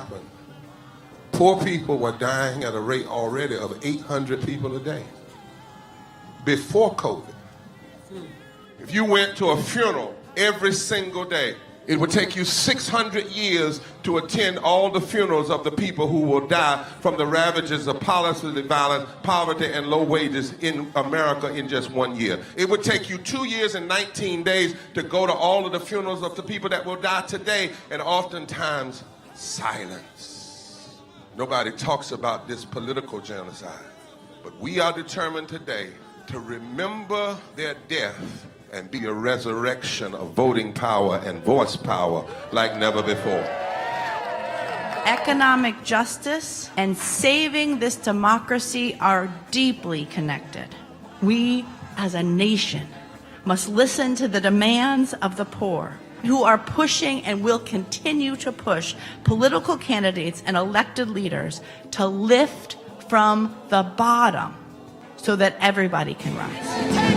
happened, poor people were dying at a rate already of 800 people a day before COVID. If you went to a funeral every single day, it would take you 600 years to attend all the funerals of the people who will die from the ravages of policy violence, poverty, and low wages in America in just 1 year. It would take you 2 years and 19 days to go to all of the funerals of the people that will die today, and oftentimes silence. Nobody talks about this political genocide, but we are determined today to remember their death and be a resurrection of voting power and voice power like never before. Economic justice and saving this democracy are deeply connected. We, as a nation, must listen to the demands of the poor, who are pushing and will continue to push political candidates and elected leaders to lift from the bottom so that everybody can rise.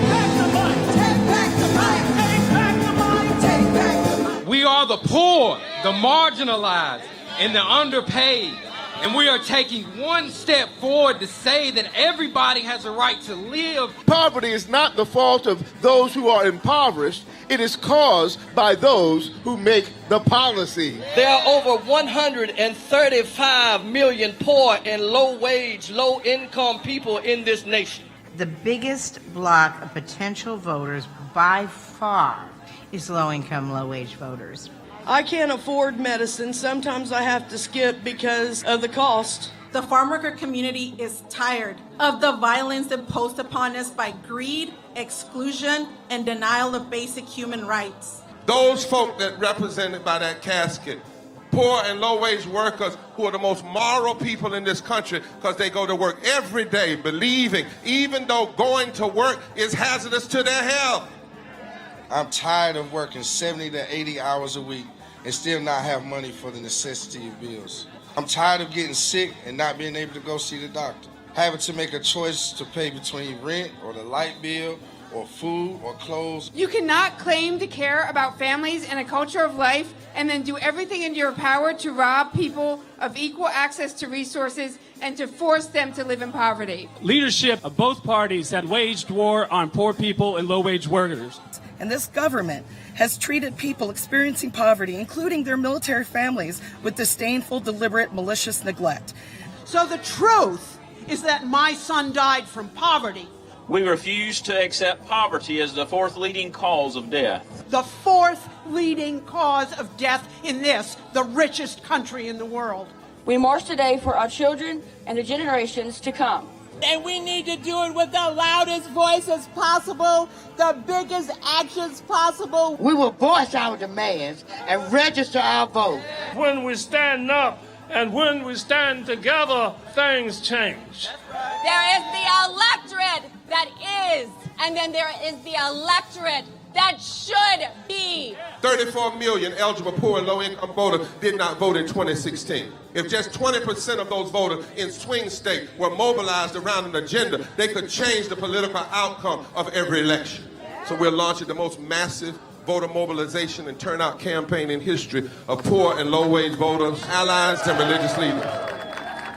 We are the poor, the marginalized, and the underpaid. And we are taking one step forward to say that everybody has a right to live. Poverty is not the fault of those who are impoverished. It is caused by those who make the policy. There are over 135 million poor and low-wage, low-income people in this nation. The biggest block of potential voters by far is low-income, low-wage voters. I can't afford medicine. Sometimes I have to skip because of the cost. The farm worker community is tired of the violence imposed upon us by greed, exclusion, and denial of basic human rights. Those folk that represented by that casket, poor and low-wage workers who are the most moral people in this country because they go to work every day believing, even though going to work is hazardous to their health. I'm tired of working 70 to 80 hours a week and still not have money for the necessity of bills. I'm tired of getting sick and not being able to go see the doctor, having to make a choice to pay between rent or the light bill or food or clothes. You cannot claim to care about families and a culture of life and then do everything in your power to rob people of equal access to resources and to force them to live in poverty. Leadership of both parties have waged war on poor people and low-wage workers. And this government has treated people experiencing poverty, including their military families, with disdainful, deliberate, malicious neglect. So the truth is that my son died from poverty. We refuse to accept poverty as the fourth leading cause of death. The fourth leading cause of death in this, the richest country in the world. We march today for our children and the generations to come. And we need to do it with the loudest voices possible, the biggest actions possible. We will voice our demands and register our vote. When we stand up and when we stand together, things change. There is the electorate that is, and then there is the electorate that should be. 34 million eligible poor and low-income voters did not vote in 2016. If just 20% of those voters in swing states were mobilized around an agenda, they could change the political outcome of every election. So we're launching the most massive voter mobilization and turnout campaign in history of poor and low-wage voters, allies, and religious leaders.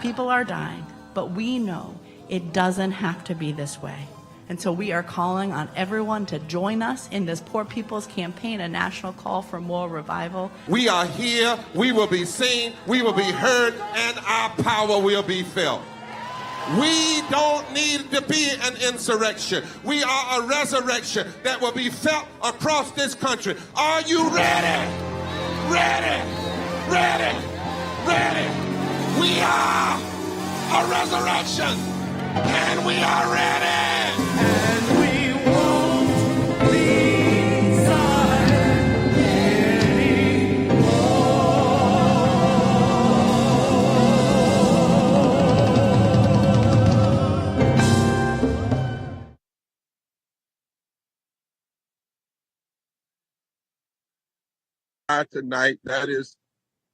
People are dying, but we know it doesn't have to be this way. And so we are calling on everyone to join us in this Poor People's Campaign, a national call for moral revival. We are here, we will be seen, we will be heard, and our power will be felt. We don't need to be an insurrection. We are a resurrection that will be felt across this country. Are you ready? Ready? Ready? Ready? We are a resurrection, and we are ready. And we won't be silent anymore. Tonight, that is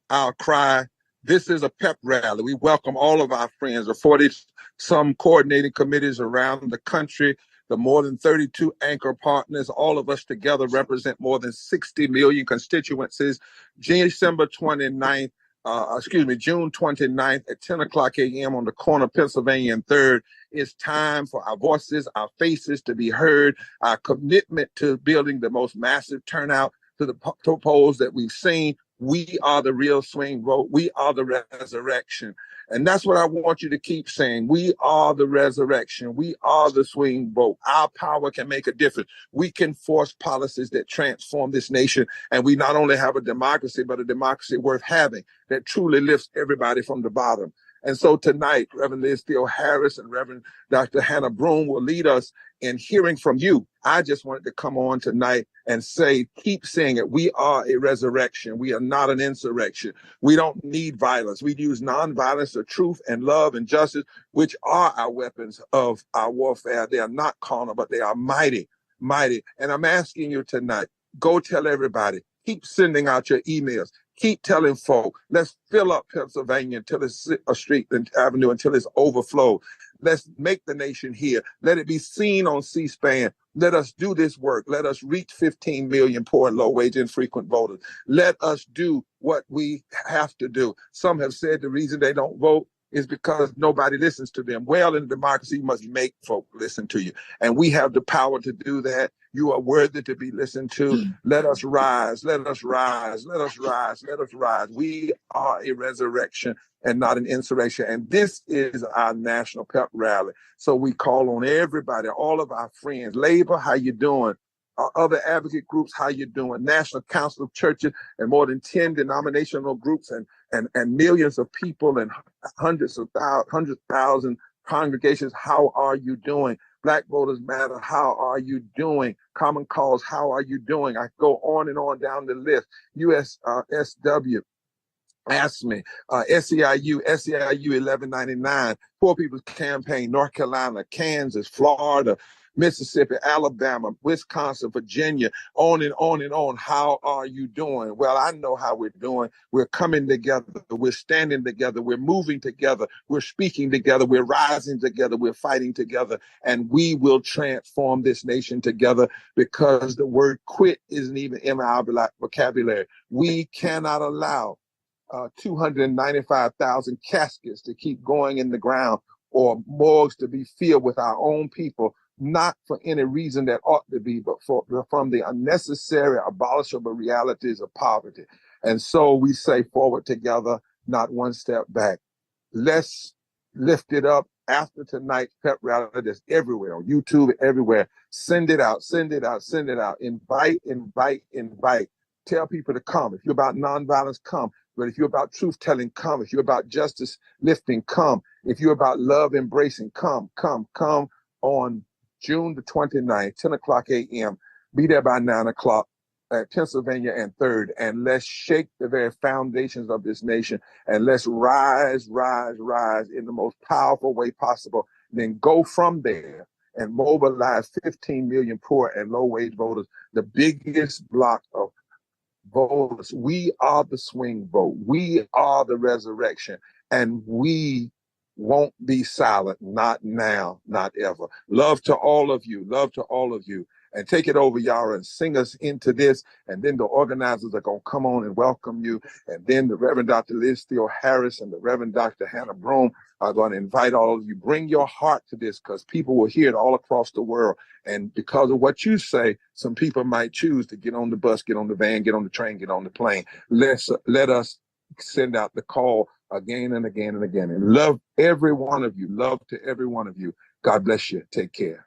our cry. This is a pep rally. We welcome all of our friends, the 40-some coordinating committees around the country, the more than 32 anchor partners. All of us together represent more than 60 million constituencies. December 29th, June 29th at 10 o'clock a.m. on the corner of Pennsylvania and 3rd. It's time for our voices, our faces to be heard, our commitment to building the most massive turnout to the polls that we've seen. We are the real swing vote. We are the resurrection. And that's what I want you to keep saying. We are the resurrection. We are the swing vote. Our power can make a difference. We can force policies that transform this nation. And we not only have a democracy, but a democracy worth having that truly lifts everybody from the bottom. And so tonight, Reverend Liz Theo Harris and Reverend Dr. Hannah Broome will lead us in hearing from you. I just wanted to come on tonight and say, keep saying it. We are a resurrection. We are not an insurrection. We don't need violence. We use nonviolence, the truth and love and justice, which are our weapons of our warfare. They are not carnal, but they are mighty, mighty. And I'm asking you tonight, go tell everybody. Keep sending out your emails. Keep telling folk. Let's fill up Pennsylvania until it's a street and avenue until it's overflowed. Let's make the nation hear. Let it be seen on C-SPAN. Let us do this work. Let us reach 15 million poor and low-wage infrequent voters. Let us do what we have to do. Some have said the reason they don't vote is because nobody listens to them. Well, in democracy, you must make folk listen to you. And we have the power to do that. You are worthy to be listened to. Let us rise. Let us rise. Let us rise. Let us rise. We are a resurrection and not an insurrection. And this is our national pep rally. So we call on everybody, all of our friends. Labor, how you doing? Other advocate groups, how you doing? National Council of Churches and more than 10 denominational groups and millions of people and hundreds of thousand congregations. How are you doing? Black Voters Matter, how are you doing? Common Cause, how are you doing? I go on and on down the list. USSW, ASME, SEIU 1199, Poor People's Campaign, North Carolina, Kansas, Florida, Mississippi, Alabama, Wisconsin, Virginia, on and on and on. How are you doing? Well, I know how we're doing. We're coming together. We're standing together. We're moving together. We're speaking together. We're rising together. We're fighting together. And we will transform this nation together because the word quit isn't even in our vocabulary. We cannot allow 295,000 caskets to keep going in the ground or morgues to be filled with our own people, not for any reason that ought to be, but from the unnecessary, abolishable realities of poverty. And so we say forward together, not one step back. Let's lift it up after tonight's pep rally that's everywhere, on YouTube, everywhere. Send it out, send it out, send it out. Invite, invite, invite. Tell people to come. If you're about nonviolence, come. But if you're about truth telling, come. If you're about justice lifting, come. If you're about love embracing, come on June the 29th, 10 o'clock a.m. Be there by 9 o'clock at Pennsylvania and 3rd. And let's shake the very foundations of this nation. And let's rise, rise, rise in the most powerful way possible. Then go from there and mobilize 15 million poor and low-wage voters, the biggest block of voters. We are the swing vote. We are the resurrection. And we won't be silent, not now, not ever. Love to all of you, love to all of you. And take it over, Yara, and sing us into this. And then the organizers are going to come on and welcome you. And then the Reverend Dr. Liz Theo Harris and the Reverend Dr. Hannah Broome are going to invite all of you. Bring your heart to this because people will hear it all across the world. And because of what you say, some people might choose to get on the bus, get on the van, get on the train, get on the plane. Let us send out the call again and again and again. And love every one of you. Love to every one of you. God bless you. Take care.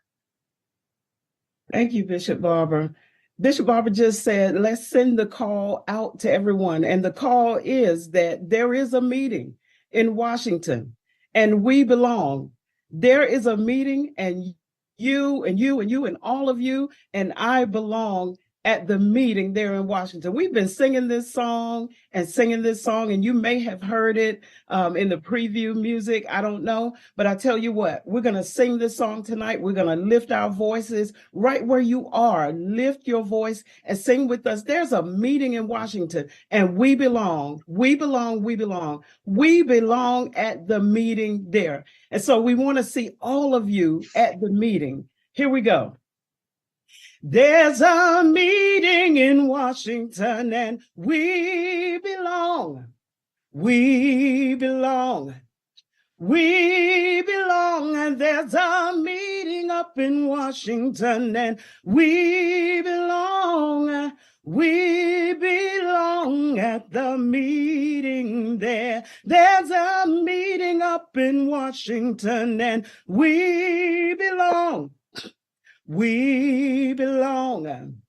Thank you, Bishop Barber. Bishop Barber just said, let's send the call out to everyone. And the call is that there is a meeting in Washington and we belong. There is a meeting and you and you and you and all of you and I belong at the meeting there in Washington. We've been singing this song, and you may have heard it in the preview music. I don't know, but I tell you what, we're going to sing this song tonight. We're going to lift our voices right where you are. Lift your voice and sing with us. There's a meeting in Washington, and we belong. We belong. We belong. We belong at the meeting there. And so we want to see all of you at the meeting. Here we go. There's a meeting in Washington and we belong. We belong. We belong, and there's a meeting up in Washington, and we belong. We belong at the meeting there. There's a meeting up in Washington, and we belong. We belong.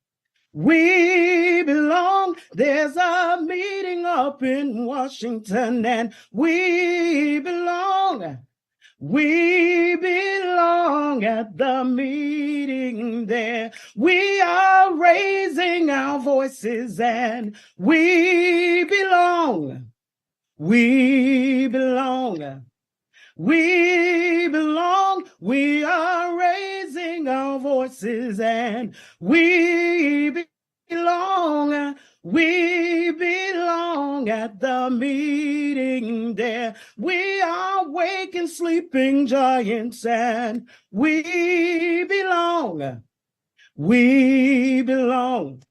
We belong. There's a meeting up in Washington, and we belong. We belong at the meeting there. We are raising our voices, and we belong. We belong. We belong. We are raising our voices, and we belong. We belong at the meeting there. We are waking sleeping giants, and we belong. We belong.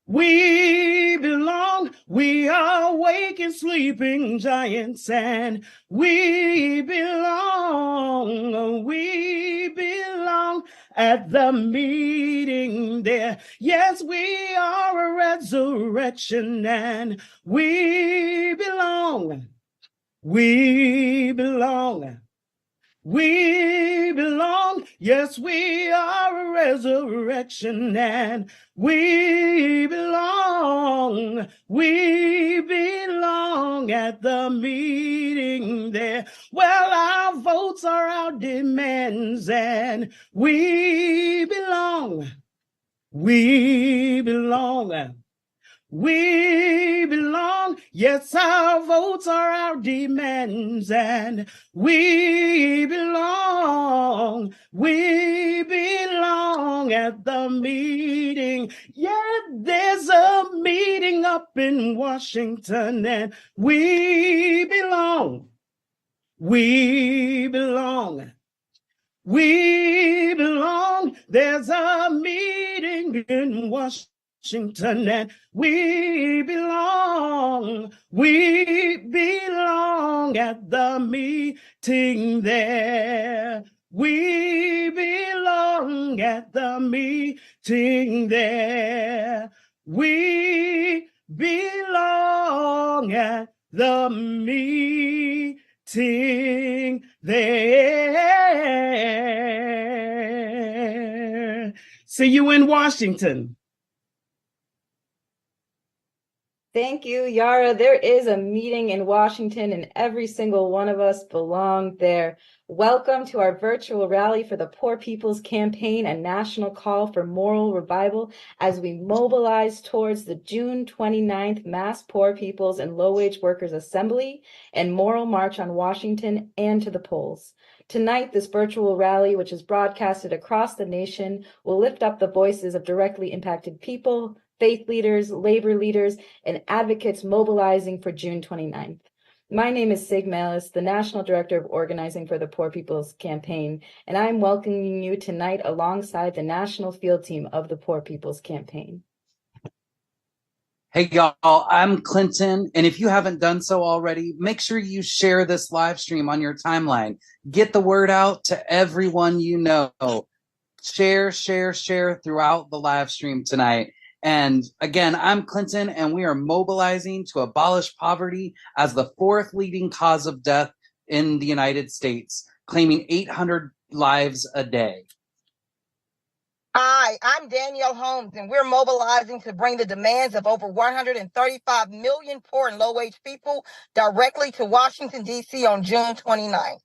We belong. We are waking sleeping giants, and we belong. We belong at the meeting there. Yes, we are a resurrection, and we belong. We belong. We belong. Yes, we are a resurrection, and we belong. We belong at the meeting there. Well, our votes are our demands, and we belong. We belong. We belong. Yes, our votes are our demands, and we belong. We belong at the meeting. Yeah, there's a meeting up in Washington, and we belong. We belong. We belong. There's a meeting in Washington, and we belong. We belong at the meeting there. We belong at the meeting there. We belong at the meeting there. See you in Washington. Thank you, Yara. There is a meeting in Washington, and every single one of us belong there. Welcome to our virtual rally for the Poor People's Campaign, a national call for moral revival as we mobilize towards the June 29th Mass Poor People's and Low-Wage Workers Assembly and Moral March on Washington and to the polls. Tonight, this virtual rally, which is broadcasted across the nation, will lift up the voices of directly impacted people, faith leaders, labor leaders, and advocates mobilizing for June 29th. My name is Sig Melis, the National Director of Organizing for the Poor People's Campaign, and I'm welcoming you tonight alongside the National Field Team of the Poor People's Campaign. Hey y'all, I'm Clinton, and if you haven't done so already, make sure you share this live stream on your timeline. Get the word out to everyone you know. Share throughout the live stream tonight. And again, I'm Clinton, and we are mobilizing to abolish poverty as the fourth leading cause of death in the United States, claiming 800 lives a day. Hi, I'm Danielle Holmes, and we're mobilizing to bring the demands of over 135 million poor and low-wage people directly to Washington, D.C. on June 29th.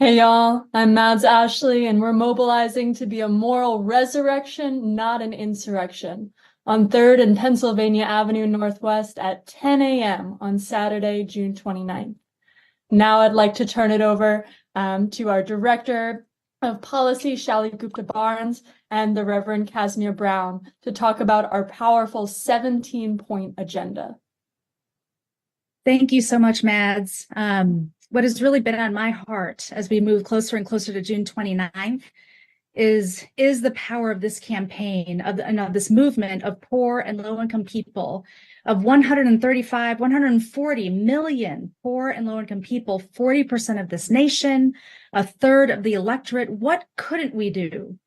Hey y'all, I'm Mads Ashley, and we're mobilizing to be a moral resurrection, not an insurrection, on 3rd and Pennsylvania Avenue Northwest at 10 a.m. on Saturday, June 29th. Now I'd like to turn it over to our Director of Policy, Shali Gupta-Barnes, and the Reverend Casimir Brown to talk about our powerful 17-point agenda. Thank you so much, Mads. What has really been on my heart as we move closer and closer to June 29th is the power of this campaign, of this movement of poor and low-income people Of 135, 140 million poor and low-income people, 40% of this nation, a third of the electorate, what couldn't we do?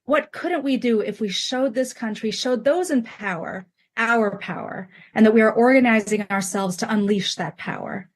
What couldn't we do if we showed this country, showed those in power, our power, and that we are organizing ourselves to unleash that power?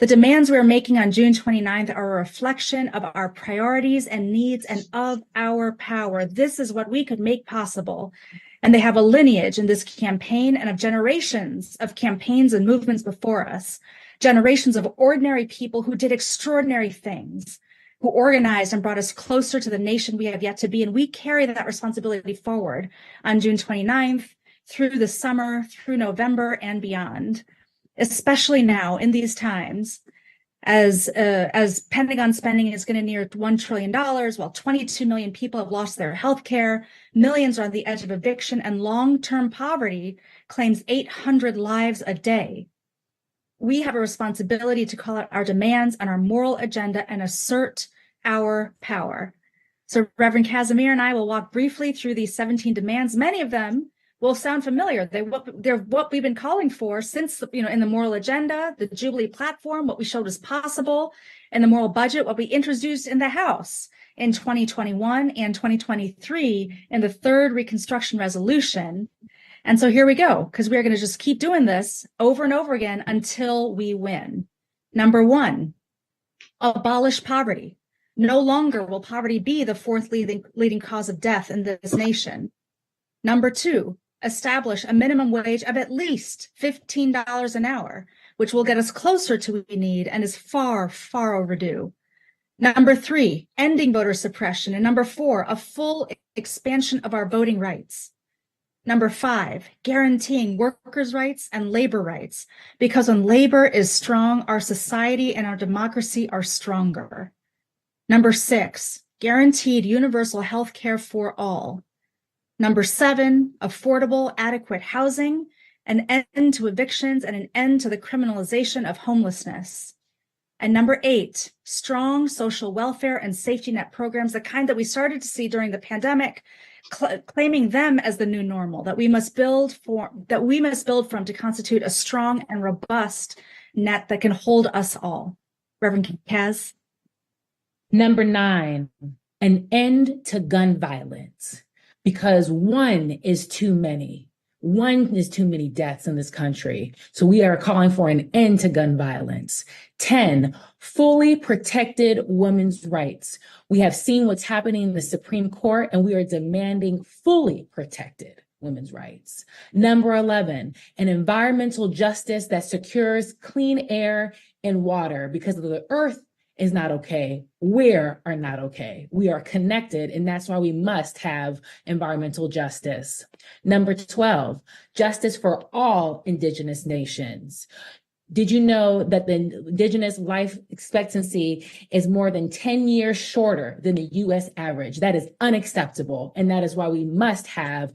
The demands we are making on June 29th are a reflection of our priorities and needs and of our power. This is what we could make possible. And they have a lineage in this campaign and of generations of campaigns and movements before us, generations of ordinary people who did extraordinary things, who organized and brought us closer to the nation we have yet to be. And we carry that responsibility forward on June 29th, through the summer, through November and beyond, especially now in these times, as Pentagon spending is going to near $1 trillion, while 22 million people have lost their health care, millions are on the edge of eviction, and long-term poverty claims 800 lives a day. We have a responsibility to call out our demands and our moral agenda and assert our power. So Reverend Casimir and I will walk briefly through these 17 demands. Many of them will sound familiar. They're what we've been calling for since, in the moral agenda, the Jubilee platform, what we showed was possible, and the moral budget, what we introduced in the House in 2021 and 2023 in the third Reconstruction Resolution. And so here we go, because we're going to just keep doing this over and over again until we win. Number one, abolish poverty. No longer will poverty be the fourth leading cause of death in this nation. Number two, establish a minimum wage of at least $15 an hour, which will get us closer to what we need and is far, far overdue. Number three, ending voter suppression. And number four, a full expansion of our voting rights. Number five, guaranteeing workers' rights and labor rights, because when labor is strong, our society and our democracy are stronger. Number six, guaranteed universal health care for all. Number seven, affordable, adequate housing, an end to evictions, and an end to the criminalization of homelessness. And number eight, strong social welfare and safety net programs, the kind that we started to see during the pandemic, claiming them as the new normal, that we must build from to constitute a strong and robust net that can hold us all. Reverend Kaz. Number nine, an end to gun violence. Because one is too many. One is too many deaths in this country. So we are calling for an end to gun violence. 10, fully protected women's rights. We have seen what's happening in the Supreme Court, and we are demanding fully protected women's rights. Number 11, an environmental justice that secures clean air and water, because the earth is not okay. We are not okay. We are connected, and that's why we must have environmental justice. Number 12, justice for all Indigenous nations. Did you know that the Indigenous life expectancy is more than 10 years shorter than the U.S. average? That is unacceptable, and that is why we must have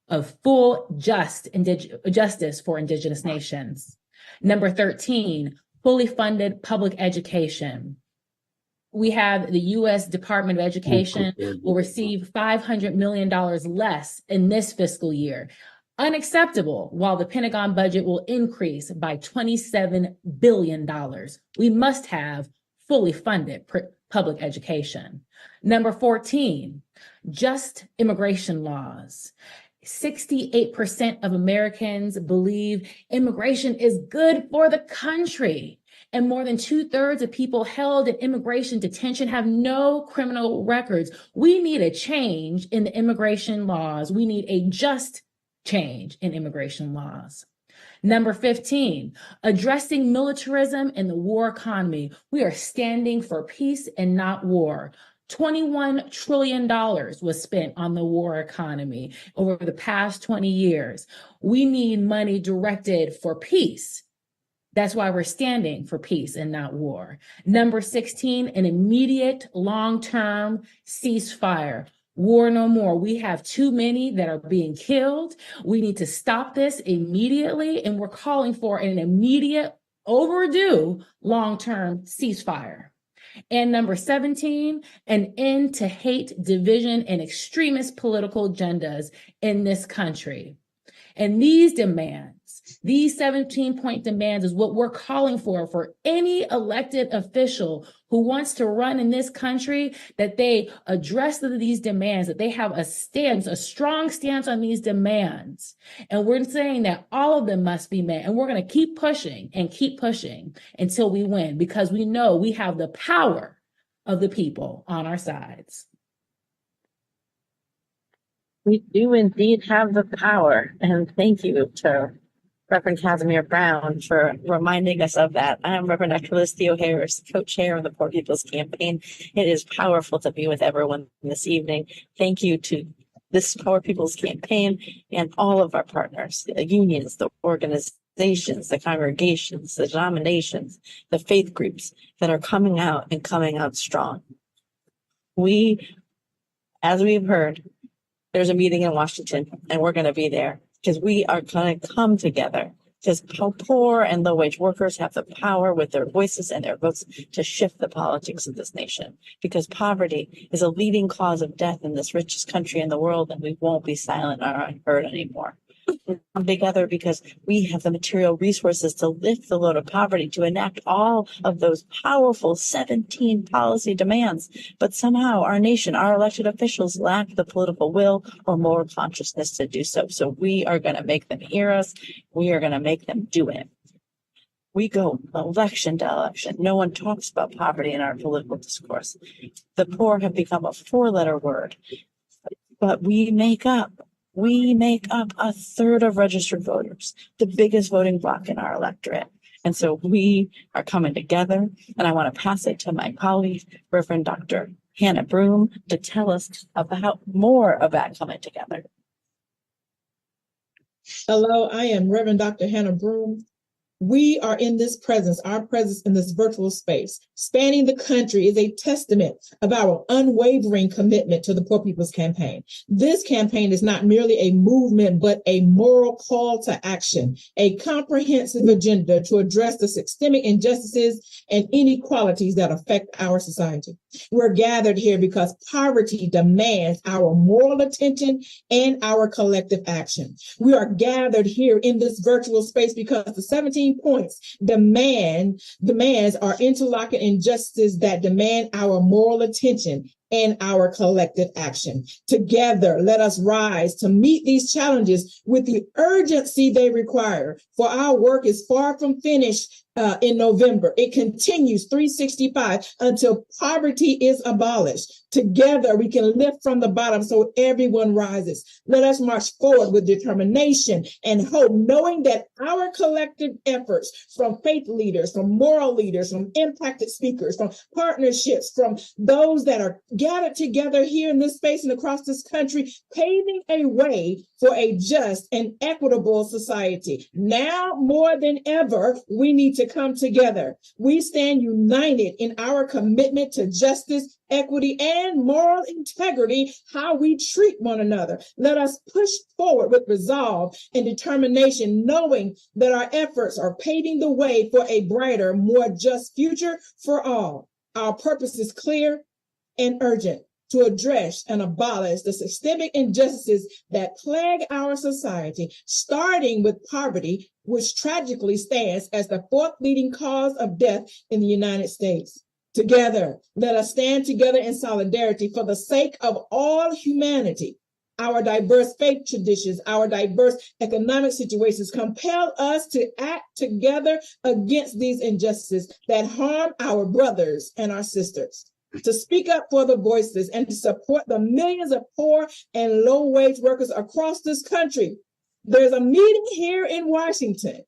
a full justice for Indigenous nations. Number 13, fully funded public education. We have the U.S. Department of Education will receive $500 million less in this fiscal year. Unacceptable, while the Pentagon budget will increase by $27 billion. We must have fully funded public education. Number 14, just immigration laws. 68% of Americans believe immigration is good for the country. And more than 2/3 of people held in immigration detention have no criminal records. We need a change in the immigration laws. We need a just change in immigration laws. Number 15, addressing militarism and the war economy. We are standing for peace and not war. $21 trillion was spent on the war economy over the past 20 years. We need money directed for peace. That's why we're standing for peace and not war. Number 16, an immediate long-term ceasefire. War no more. We have too many that are being killed. We need to stop this immediately, and we're calling for an immediate, overdue long-term ceasefire. And number 17, an end to hate, division, and extremist political agendas in this country. And these demands demands. These 17-point demands is what we're calling for any elected official who wants to run in this country, that they address these demands, that they have a stance, a strong stance on these demands. And we're saying that all of them must be met. And we're going to keep pushing until we win, because we know we have the power of the people on our sides. We do indeed have the power. And thank you to Reverend Casimir Brown for reminding us of that. I'm Reverend Dr. Liz Theo-Harris, co-chair of the Poor People's Campaign. It is powerful to be with everyone this evening. Thank you to this Poor People's Campaign and all of our partners, the unions, the organizations, the congregations, the denominations, the faith groups that are coming out and coming out strong. We, as we've heard, there's a meeting in Washington, and we're going to be there because we are going to come together, because poor and low-wage workers have the power with their voices and their votes to shift the politics of this nation, because poverty is a leading cause of death in this richest country in the world, and we won't be silent or unheard anymore. We're come together because we have the material resources to lift the load of poverty, to enact all of those powerful 17 policy demands. But somehow our nation, our elected officials lack the political will or moral consciousness to do so. So we are going to make them hear us. We are going to make them do it. We go election to election. No one talks about poverty in our political discourse. The poor have become a four-letter word, but we make up a third of registered voters, the biggest voting bloc in our electorate. And so we are coming together, and I want to pass it to my colleague, Reverend Dr. Hannah Broome, to tell us about more about coming together. Hello, I am Reverend Dr. Hannah Broome. We are in this presence, our presence in this virtual space, spanning the country, is a testament of our unwavering commitment to the Poor People's Campaign. This campaign is not merely a movement, but a moral call to action, a comprehensive agenda to address the systemic injustices and inequalities that affect our society. We're gathered here because poverty demands our moral attention and our collective action. We are gathered here in this virtual space because the 17 points demands are interlocking injustices that demand our moral attention and our collective action. Together, let us rise to meet these challenges with the urgency they require, for our work is far from finished in November. It continues 365 until poverty is abolished. Together, we can lift from the bottom so everyone rises. Let us march forward with determination and hope, knowing that our collective efforts from faith leaders, from moral leaders, from impacted speakers, from partnerships, from those that are gathered together here in this space and across this country, paving a way for a just and equitable society. Now more than ever, we need to come together. We stand united in our commitment to justice, equity, and moral integrity, how we treat one another. Let us push forward with resolve and determination, knowing that our efforts are paving the way for a brighter, more just future for all. Our purpose is clear and urgent: to address and abolish the systemic injustices that plague our society, starting with poverty, which tragically stands as the fourth leading cause of death in the United States. Together, let us stand together in solidarity for the sake of all humanity. Our diverse faith traditions, our diverse economic situations compel us to act together against these injustices that harm our brothers and our sisters, to speak up for the voiceless, and to support the millions of poor and low-wage workers across this country. There's a meeting here in Washington,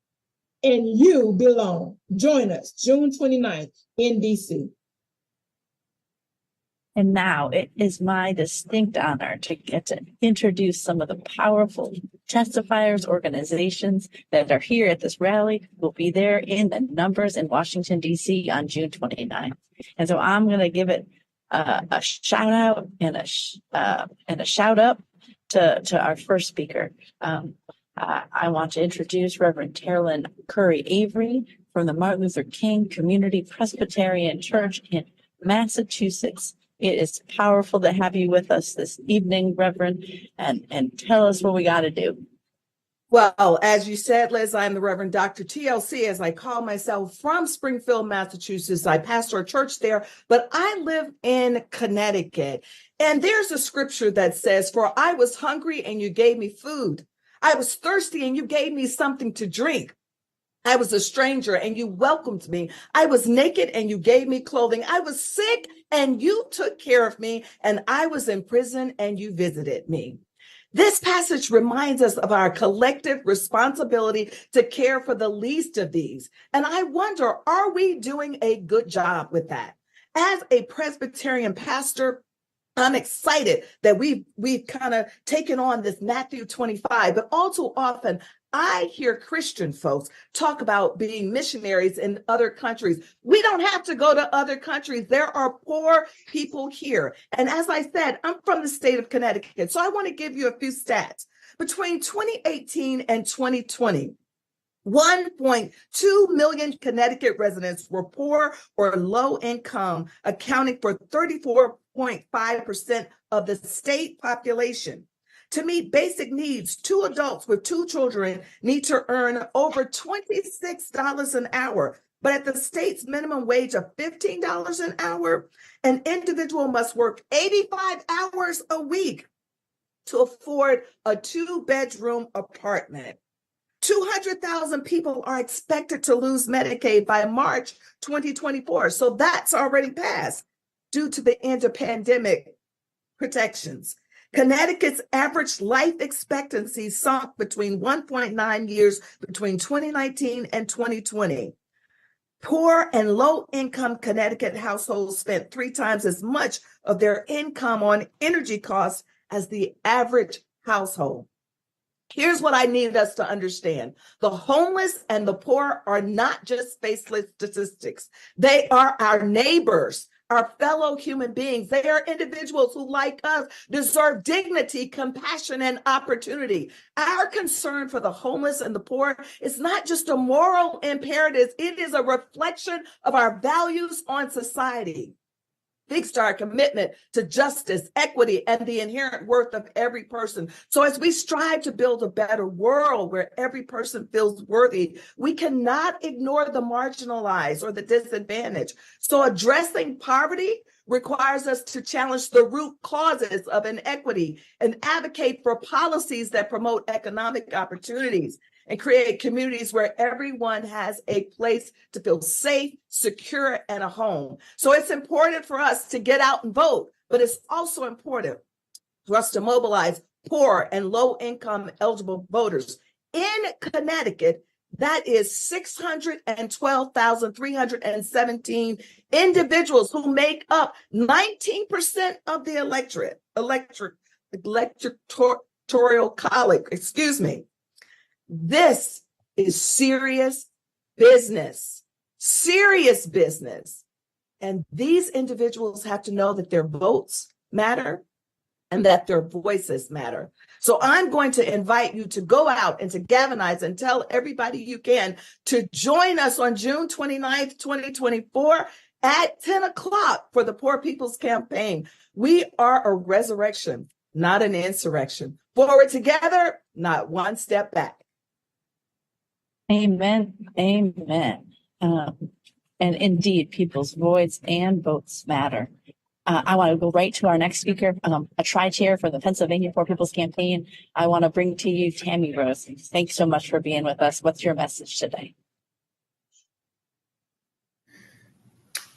and you belong. Join us June 29th in DC. And now it is my distinct honor to get to introduce some of the powerful testifiers, organizations that are here at this rally. Will be there in the numbers in Washington, D.C. on June 29th. And so I'm going to give it a shout out and a shout up to our first speaker. I want to introduce Reverend Terrilyn Curry Avery from the Martin Luther King Community Presbyterian Church in Massachusetts. It is powerful to have you with us this evening, Reverend, and tell us what we got to do. Well, as you said, Liz, I'm the Reverend Dr. TLC, as I call myself, from Springfield, Massachusetts. I pastor a church there, but I live in Connecticut. And there's a scripture that says, "For I was hungry and you gave me food. I was thirsty and you gave me something to drink. I was a stranger and you welcomed me. I was naked and you gave me clothing. I was sick and you took care of me. And I was in prison and you visited me." This passage reminds us of our collective responsibility to care for the least of these. And I wonder, are we doing a good job with that? As a Presbyterian pastor, I'm excited that we've kind of taken on this Matthew 25, but all too often I hear Christian folks talk about being missionaries in other countries. We don't have to go to other countries. There are poor people here. And as I said, I'm from the state of Connecticut, so I want to give you a few stats. Between 2018 and 2020, 1.2 million Connecticut residents were poor or low income, accounting for 34.5% of the state population. To meet basic needs, 2 adults with 2 children need to earn over $26 an hour. But at the state's minimum wage of $15 an hour, an individual must work 85 hours a week to afford a 2-bedroom apartment. 200,000 people are expected to lose Medicaid by March 2024. So that's already passed due to the end of pandemic protections. Connecticut's average life expectancy sunk between 1.9 years between 2019 and 2020. Poor and low-income Connecticut households spent 3 times as much of their income on energy costs as the average household. Here's what I need us to understand. The homeless and the poor are not just faceless statistics. They are our neighbors, our fellow human beings. They are individuals who, like us, deserve dignity, compassion, and opportunity. Our concern for the homeless and the poor is not just a moral imperative. It is a reflection of our values on society. Speaks to our commitment to justice, equity, and the inherent worth of every person. So as we strive to build a better world where every person feels worthy, we cannot ignore the marginalized or the disadvantaged. So addressing poverty requires us to challenge the root causes of inequity and advocate for policies that promote economic opportunities and create communities where everyone has a place to feel safe, secure, and a home. So it's important for us to get out and vote, but it's also important for us to mobilize poor and low-income eligible voters. In Connecticut, that is 612,317 individuals who make up 19% of the electoral college, This is serious business. And these individuals have to know that their votes matter and that their voices matter. So I'm going to invite you to go out and to galvanize and tell everybody you can to join us on June 29th, 2024 at 10 o'clock for the Poor People's Campaign. We are a resurrection, not an insurrection. Forward together, not one step back. Amen. Amen. And indeed, people's voice and votes matter. I want to go right to our next speaker, a tri-chair for the Pennsylvania Poor People's Campaign. I want to bring to you Tammy Rose. Thanks so much for being with us. What's your message today?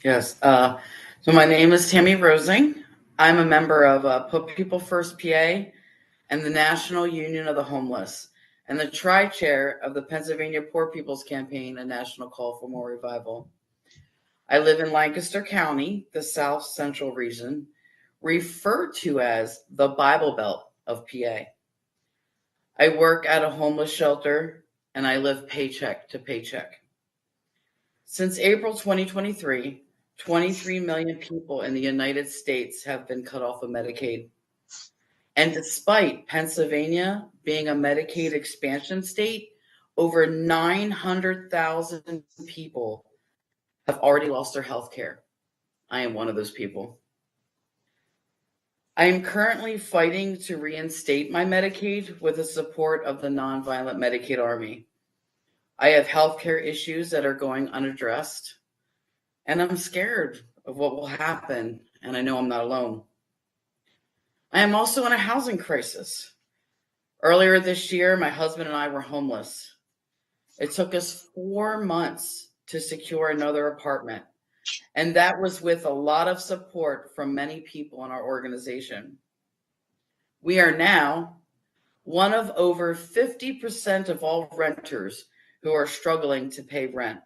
Yes. So my name is Tammy Rosing. I'm a member of Poor People First PA and the National Union of the Homeless, and the tri-chair of the Pennsylvania Poor People's Campaign, a national call for more revival. I live in Lancaster County, the South Central region, referred to as the Bible Belt of PA. I work at a homeless shelter, and I live paycheck to paycheck. Since April 2023, 23 million people in the United States have been cut off of Medicaid. And despite Pennsylvania being a Medicaid expansion state, over 900,000 people have already lost their health care. I am one of those people. I am currently fighting to reinstate my Medicaid with the support of the Nonviolent Medicaid Army. I have healthcare issues that are going unaddressed, and I'm scared of what will happen, and I know I'm not alone. I am also in a housing crisis. Earlier this year, my husband and I were homeless. It took us 4 months to secure another apartment, and that was with a lot of support from many people in our organization. We are now one of over 50% of all renters who are struggling to pay rent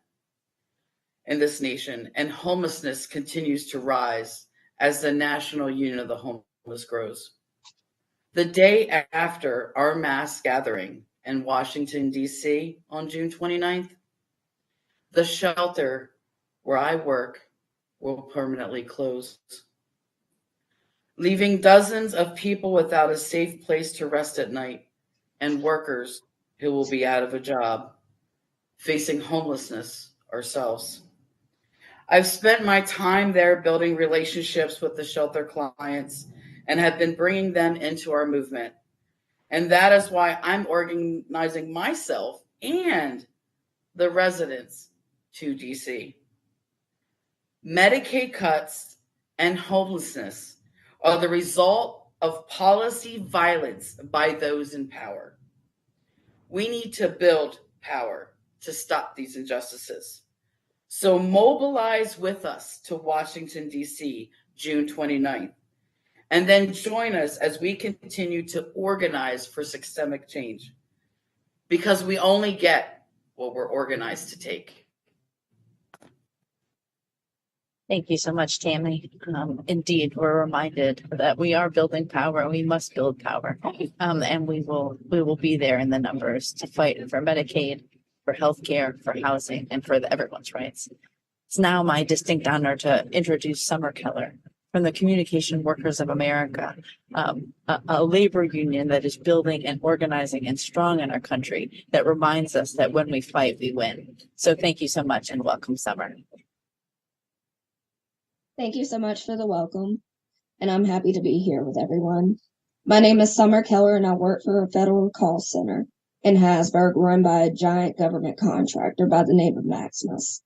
in this nation, and homelessness continues to rise as the National Union of the Homeless grows. The day after our mass gathering in Washington, D.C. on June 29th, the shelter where I work will permanently close, leaving dozens of people without a safe place to rest at night and workers who will be out of a job, facing homelessness ourselves. I've spent my time there building relationships with the shelter clients and have been bringing them into our movement. And that is why I'm organizing myself and the residents to DC. Medicaid cuts and homelessness are the result of policy violence by those in power. We need to build power to stop these injustices. So mobilize with us to Washington, D.C., June 29th, and then join us as we continue to organize for systemic change, because we only get what we're organized to take. Thank you so much, Tammy. Indeed, we're reminded that we are building power and we must build power. And we will be there in the numbers to fight for Medicaid, for healthcare, for housing, and for everyone's rights. It's now my distinct honor to introduce Summer Keller from the Communication Workers of America, a labor union that is building and organizing and strong in our country, that reminds us that when we fight, we win. So thank you so much and welcome, Summer. Thank you so much for the welcome, and I'm happy to be here with everyone. My name is Summer Keller, and I work for a federal call center in Hasburg run by a giant government contractor by the name of Maximus.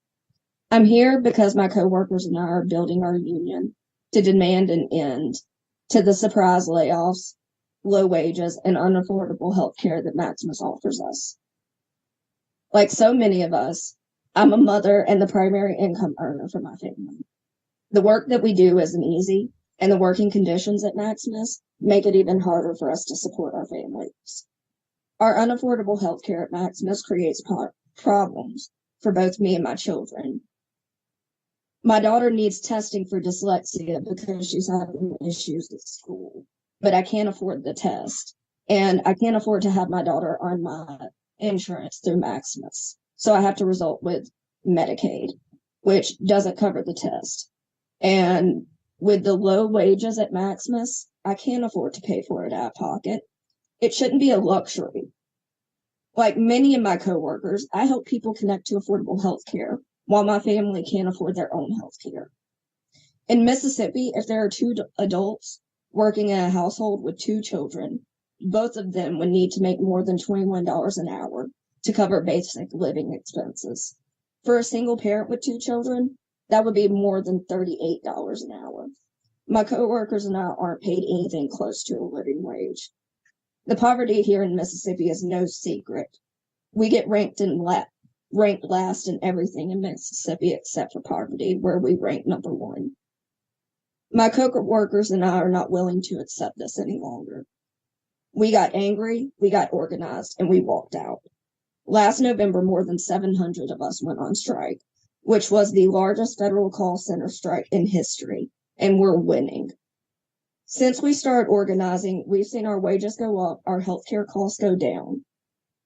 I'm here because my coworkers and I are building our union to demand an end to the surprise layoffs, low wages, and unaffordable health care that Maximus offers us. Like so many of us, I'm a mother and the primary income earner for my family. The work that we do isn't easy, and the working conditions at Maximus make it even harder for us to support our families. Our unaffordable health care at Maximus creates problems for both me and my children. My daughter needs testing for dyslexia because she's having issues at school, but I can't afford the test, and I can't afford to have my daughter on my insurance through Maximus, so I have to resort with Medicaid, which doesn't cover the test. And with the low wages at Maximus, I can't afford to pay for it out of pocket. It shouldn't be a luxury. Like many of my coworkers, I help people connect to affordable health care while my family can't afford their own health care. In Mississippi, if there are two adults working in a household with 2 children, both of them would need to make more than $21 an hour to cover basic living expenses. For a single parent with 2 children, that would be more than $38 an hour. My coworkers and I aren't paid anything close to a living wage. The poverty here in Mississippi is no secret. We get ranked last in everything in Mississippi except for poverty, where we rank number 1. My coworkers and I are not willing to accept this any longer. We got angry, we got organized, and we walked out. Last November, more than 700 of us went on strike, which was the largest federal call center strike in history, and we're winning. Since we started organizing, we've seen our wages go up, our healthcare costs go down.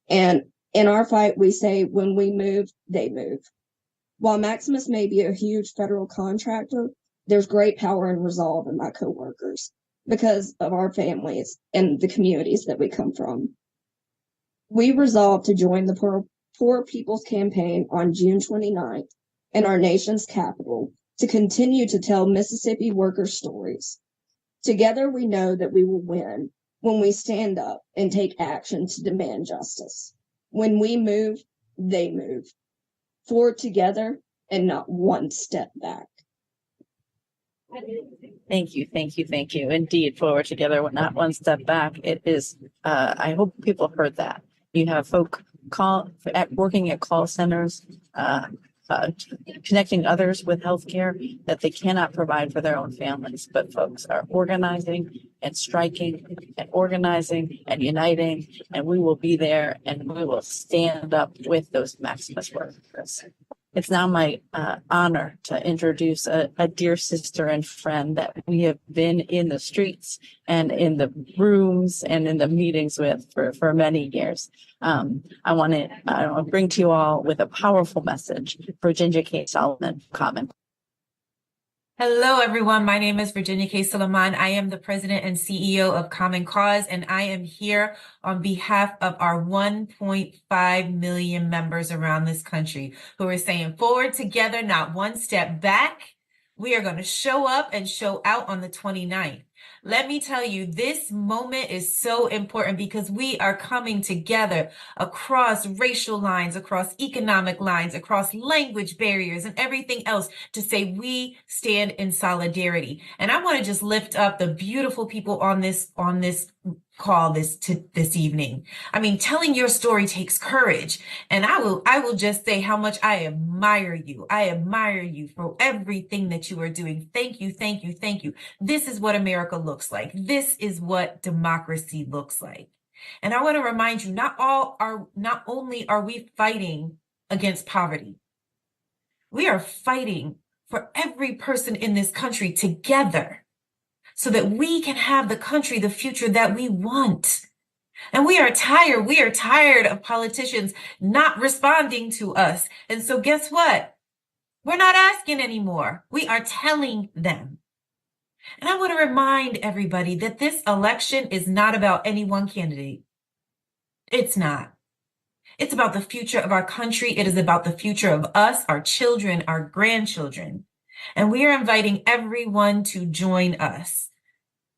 And in our fight, we say when we move, they move. While Maximus may be a huge federal contractor, there's great power and resolve in my coworkers because of our families and the communities that we come from. We resolved to join the Poor People's Campaign on June 29th in our nation's capital to continue to tell Mississippi workers' stories, Together, we know that we will win when we stand up and take action to demand justice. When we move, they move. Forward together and not one step back. Thank you, thank you, thank you. Indeed, forward together, not one step back. It is, I hope people heard that. You have folk working at call centers, connecting others with healthcare that they cannot provide for their own families, but folks are organizing and striking and organizing and uniting, and we will be there and we will stand up with those Maximus workers. It's now my honor to introduce a dear sister and friend that we have been in the streets and in the rooms and in the meetings with for many years. I want to bring to you all with a powerful message, Virginia K. Solomon, Common. Hello, everyone. My name is Virginia K. Solomon. I am the president and CEO of Common Cause, and I am here on behalf of our 1.5 million members around this country who are saying forward together, not one step back. We are going to show up and show out on the 29th. Let me tell you, this moment is so important because we are coming together across racial lines, across economic lines, across language barriers and everything else to say we stand in solidarity. And I want to just lift up the beautiful people on this call this evening. I mean, telling your story takes courage. And I will just say how much I admire you. I admire you for everything that you are doing. Thank you, thank you, thank you. This is what America looks like. This is what democracy looks like. And I want to remind you, not only are we fighting against poverty, we are fighting for every person in this country together, so that we can have the country, the future that we want. And we are tired of politicians not responding to us. And so guess what? We're not asking anymore. We are telling them. And I want to remind everybody that this election is not about any one candidate. It's not. It's about the future of our country. It is about the future of us, our children, our grandchildren. And we are inviting everyone to join us.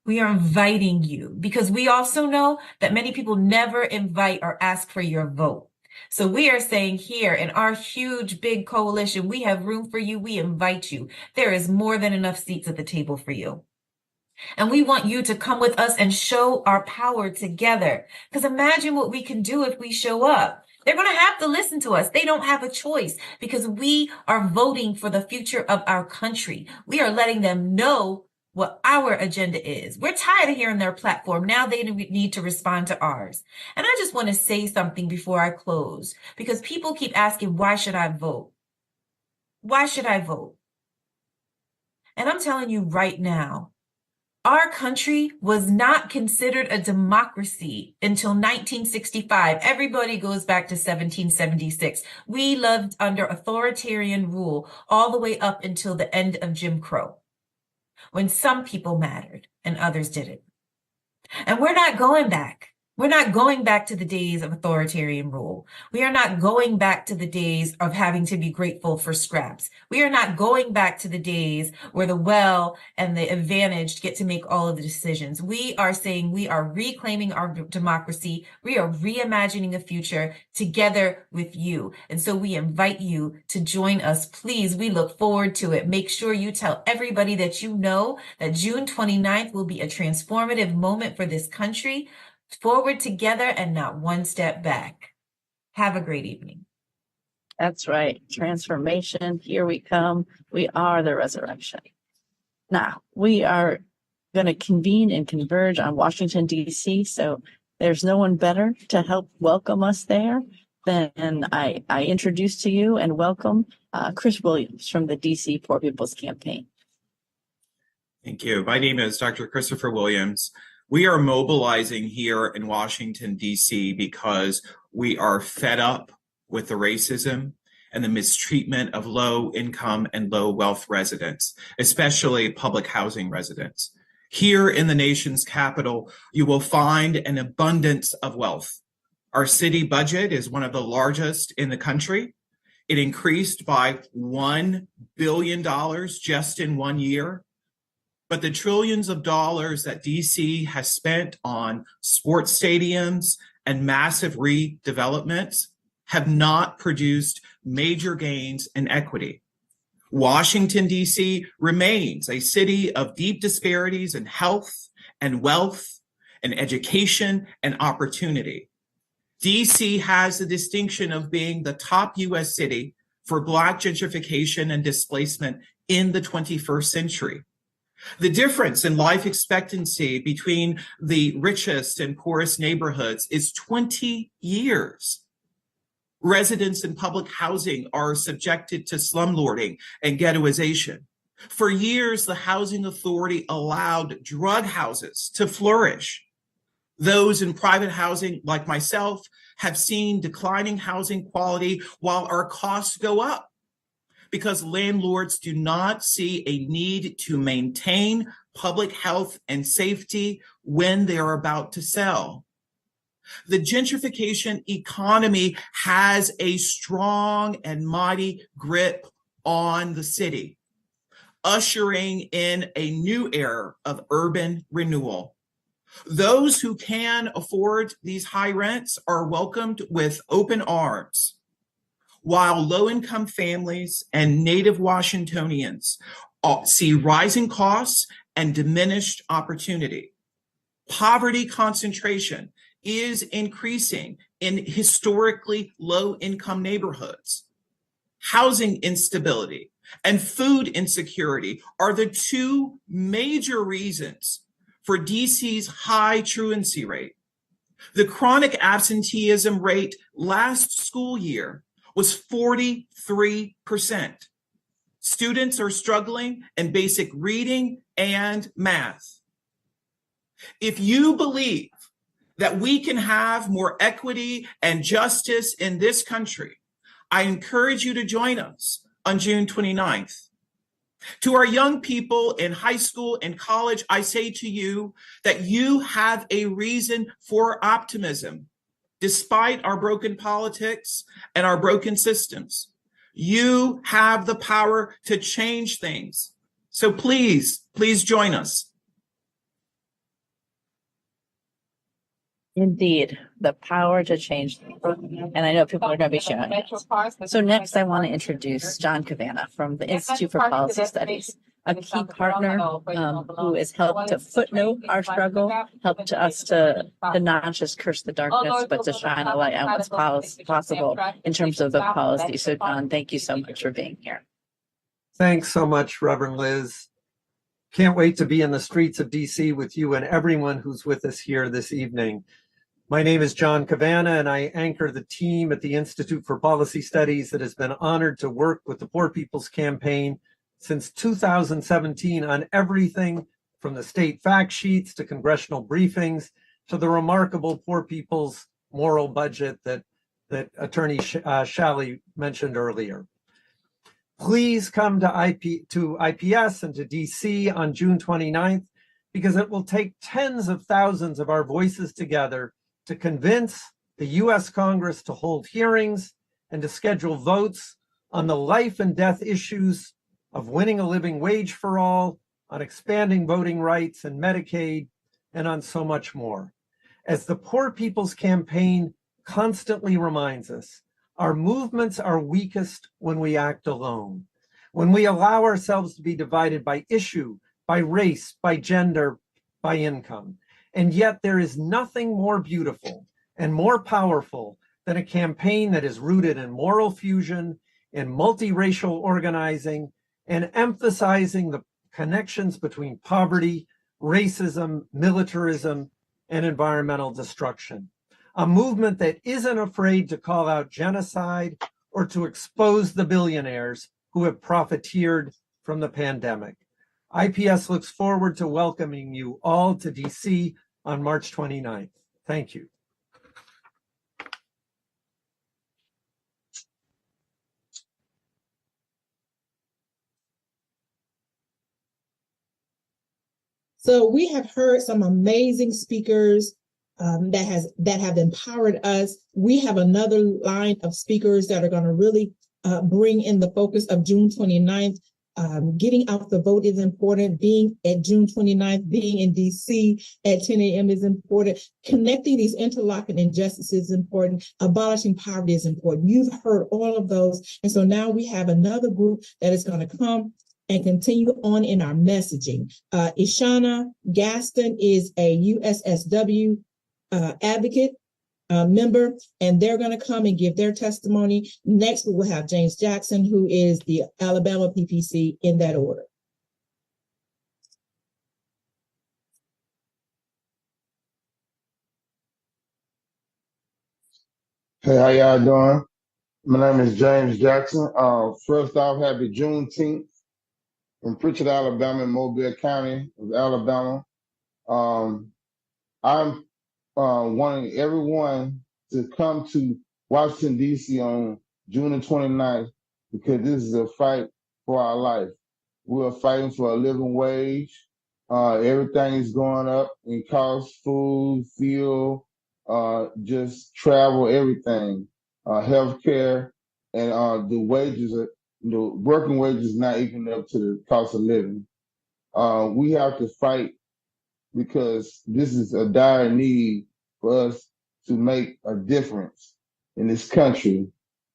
We are inviting you because we also know that many people never invite or ask for your vote. So we are saying here in our huge, big coalition, we have room for you. We invite you. There is more than enough seats at the table for you. And we want you to come with us and show our power together. Because imagine what we can do if we show up. They're going to have to listen to us. They don't have a choice because we are voting for the future of our country. We are letting them know what our agenda is. We're tired of hearing their platform. Now they need to respond to ours. And I just want to say something before I close, because people keep asking, why should I vote? Why should I vote? And I'm telling you right now, our country was not considered a democracy until 1965. Everybody goes back to 1776. We lived under authoritarian rule all the way up until the end of Jim Crow, when some people mattered and others didn't. And we're not going back. We're not going back to the days of authoritarian rule. We are not going back to the days of having to be grateful for scraps. We are not going back to the days where the well and the advantaged get to make all of the decisions. We are saying we are reclaiming our democracy. We are reimagining a future together with you. And so we invite you to join us. Please, we look forward to it. Make sure you tell everybody that you know that June 29th will be a transformative moment for this country. Forward together and not one step back. Have a great evening. That's right. Transformation. Here we come. We are the resurrection. Now, we are going to convene and converge on Washington, D.C. So there's no one better to help welcome us there than I introduce to you and welcome Chris Williams from the D.C. Poor People's Campaign. Thank you. My name is Dr. Christopher Williams. We are mobilizing here in Washington, D.C. because we are fed up with the racism and the mistreatment of low income and low wealth residents, especially public housing residents. Here in the nation's capital, you will find an abundance of wealth. Our city budget is one of the largest in the country. It increased by $1 billion just in 1 year. But the trillions of dollars that DC has spent on sports stadiums and massive redevelopments have not produced major gains in equity. Washington, D.C. remains a city of deep disparities in health and wealth and education and opportunity. D.C. has the distinction of being the top U.S. city for Black gentrification and displacement in the 21st century. The difference in life expectancy between the richest and poorest neighborhoods is 20 years. Residents in public housing are subjected to slumlording and ghettoization. For years, the Housing Authority allowed drug houses to flourish. Those in private housing, like myself, have seen declining housing quality while our costs go up because landlords do not see a need to maintain public health and safety when they are about to sell. The gentrification economy has a strong and mighty grip on the city, ushering in a new era of urban renewal. Those who can afford these high rents are welcomed with open arms, while low-income families and Native Washingtonians see rising costs and diminished opportunity. Poverty concentration is increasing in historically low-income neighborhoods. Housing instability and food insecurity are the two major reasons for DC's high truancy rate. The chronic absenteeism rate last school year was 43%. Students are struggling in basic reading and math. If you believe that we can have more equity and justice in this country, I encourage you to join us on June 29th. To our young people in high school and college, I say to you that you have a reason for optimism. Despite our broken politics and our broken systems, you have the power to change things. So please join us. Indeed, the power to change things. And I know people are going to be sharing it. So next, I want to introduce John Cavanna from the Institute for Policy Studies, a key partner who has helped to footnote our struggle, helped us to not just curse the darkness, but to shine a light on what's possible in terms of the policy. So John, thank you so much for being here. Thanks so much, Reverend Liz. Can't wait to be in the streets of DC with you and everyone who's with us here this evening. My name is John Cavanna, and I anchor the team at the Institute for Policy Studies that has been honored to work with the Poor People's Campaign since 2017 on everything from the state fact sheets to congressional briefings to the remarkable Poor People's Moral Budget that Attorney Shalley mentioned earlier. Please come to IPS and to DC on June 29th, because it will take tens of thousands of our voices together to convince the US Congress to hold hearings and to schedule votes on the life and death issues of winning a living wage for all, on expanding voting rights and Medicaid, and on so much more. As the Poor People's Campaign constantly reminds us, our movements are weakest when we act alone, when we allow ourselves to be divided by issue, by race, by gender, by income. And yet there is nothing more beautiful and more powerful than a campaign that is rooted in moral fusion, in multiracial organizing, and emphasizing the connections between poverty, racism, militarism, and environmental destruction. A movement that isn't afraid to call out genocide or to expose the billionaires who have profiteered from the pandemic. IPS looks forward to welcoming you all to DC on March 29th. Thank you. So we have heard some amazing speakers that have empowered us. We have another line of speakers that are going to really bring in the focus of June 29th. Getting out the vote is important. Being at June 29th, being in DC at 10 a.m. is important. Connecting these interlocking injustices is important. Abolishing poverty is important. You've heard all of those. And so now we have another group that is going to come and continue on in our messaging. Ishana Gaston is a USSW advocate member, and they're going to come and give their testimony. Next, we will have James Jackson, who is the Alabama PPC, in that order. Hey, how y'all doing? My name is James Jackson. First off, happy Juneteenth from Pritchard, Alabama, and Mobile County of Alabama. I'm wanting everyone to come to Washington, D.C. on June the 29th, because this is a fight for our life. We are fighting for a living wage. Everything is going up in cost, food, fuel, just travel, everything, healthcare, and the wages, the working wages not equaling up to the cost of living. We have to fight because this is a dire need for us to make a difference in this country,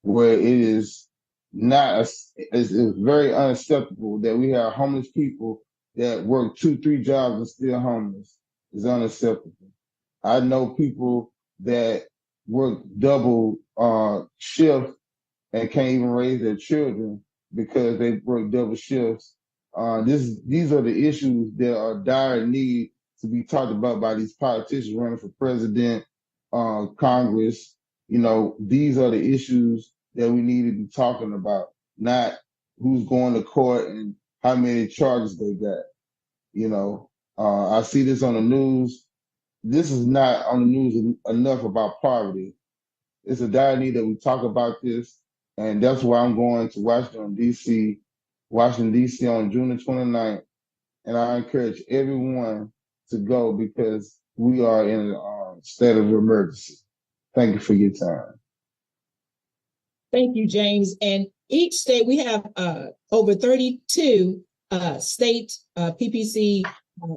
where it is not, it's very unacceptable that we have homeless people that work 2-3 jobs and still homeless. It's unacceptable. I know people that work double shift and can't even raise their children because they work double shifts. These are the issues that are dire need to be talked about by these politicians running for president, Congress. You know, these are the issues that we need to be talking about, not who's going to court and how many charges they got. You know, I see this on the news. This is not on the news enough about poverty. It's a dire need that we talk about this, and that's why I'm going to Washington, D.C. on June the 29th, and I encourage everyone to go because we are in a state of emergency. Thank you for your time. Thank you, James. And each state, we have over 32 state PPC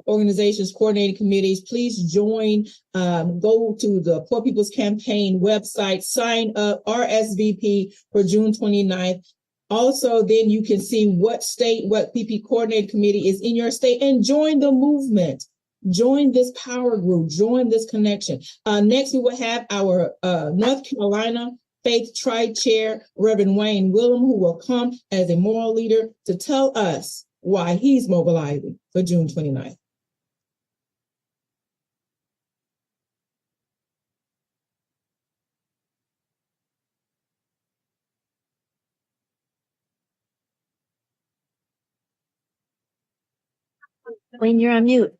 organizations, coordinating committees. Please join, go to the Poor People's Campaign website, sign up, RSVP for June 29th. Also, then you can see what state, what PP coordinating committee is in your state, and join the movement. Join this power group, join this connection. Next, we will have our North Carolina Faith Tri-Chair, Reverend Wayne Willem, who will come as a moral leader to tell us why he's mobilizing for June 29th. Wayne, you're on mute.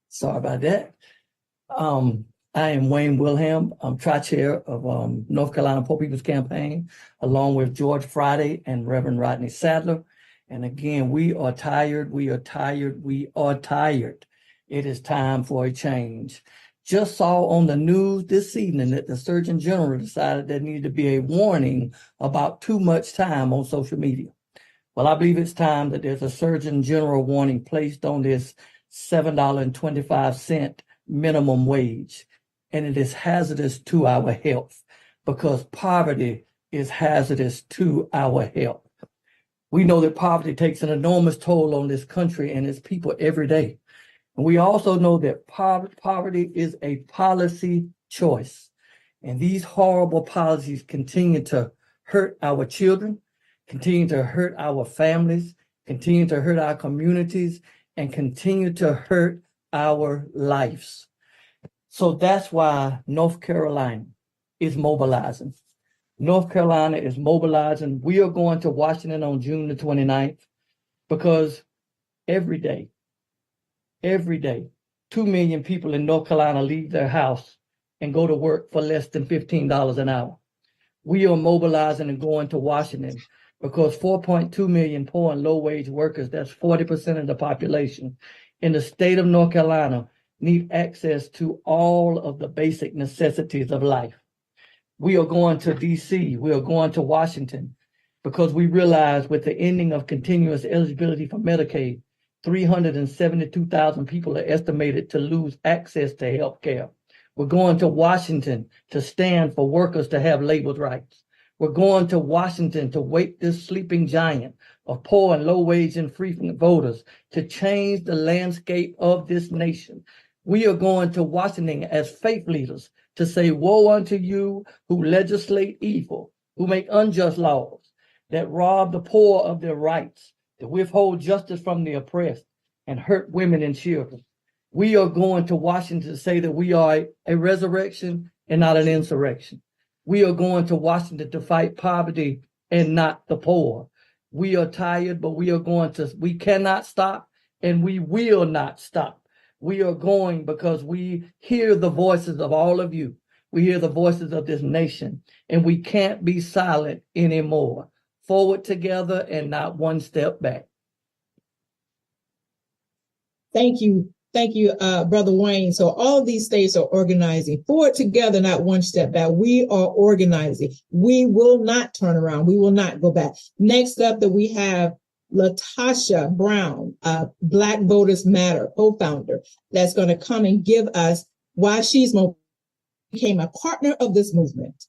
Sorry about that. I am Wayne Wilhelm. I'm Tri-Chair of North Carolina Poor People's Campaign, along with George Friday and Reverend Rodney Sadler. And again, we are tired. We are tired. We are tired. It is time for a change. Just saw on the news this evening that the Surgeon General decided there needed to be a warning about too much time on social media. Well, I believe it's time that there's a Surgeon General warning placed on this $7.25 minimum wage. And it is hazardous to our health because poverty is hazardous to our health. We know that poverty takes an enormous toll on this country and its people every day. And we also know that poverty is a policy choice. And these horrible policies continue to hurt our children, continue to hurt our families, continue to hurt our communities, and continue to hurt our lives. So that's why North Carolina is mobilizing. North Carolina is mobilizing. We are going to Washington on June the 29th because every day, 2 million people in North Carolina leave their house and go to work for less than $15 an hour. We are mobilizing and going to Washington because 4.2 million poor and low-wage workers, that's 40% of the population, in the state of North Carolina need access to all of the basic necessities of life. We are going to DC. We are going to Washington because we realize with the ending of continuous eligibility for Medicaid, 372,000 people are estimated to lose access to health care. We're going to Washington to stand for workers to have labor rights. We're going to Washington to wake this sleeping giant of poor and low wage and free voters to change the landscape of this nation. We are going to Washington as faith leaders to say, woe unto you who legislate evil, who make unjust laws, that rob the poor of their rights, that withhold justice from the oppressed, and hurt women and children. We are going to Washington to say that we are a resurrection and not an insurrection. We are going to Washington to fight poverty and not the poor. We are tired, but we cannot stop, and we will not stop. We are going because we hear the voices of all of you. We hear the voices of this nation, and we can't be silent anymore. Forward together and not one step back. Thank you. Thank you, Brother Wayne. So all of these states are organizing. Forward together, not one step back. We are organizing. We will not turn around. We will not go back. Next up that we have Latasha Brown, Black Voters Matter co-founder, that's going to come and give us why she's became a partner of this movement.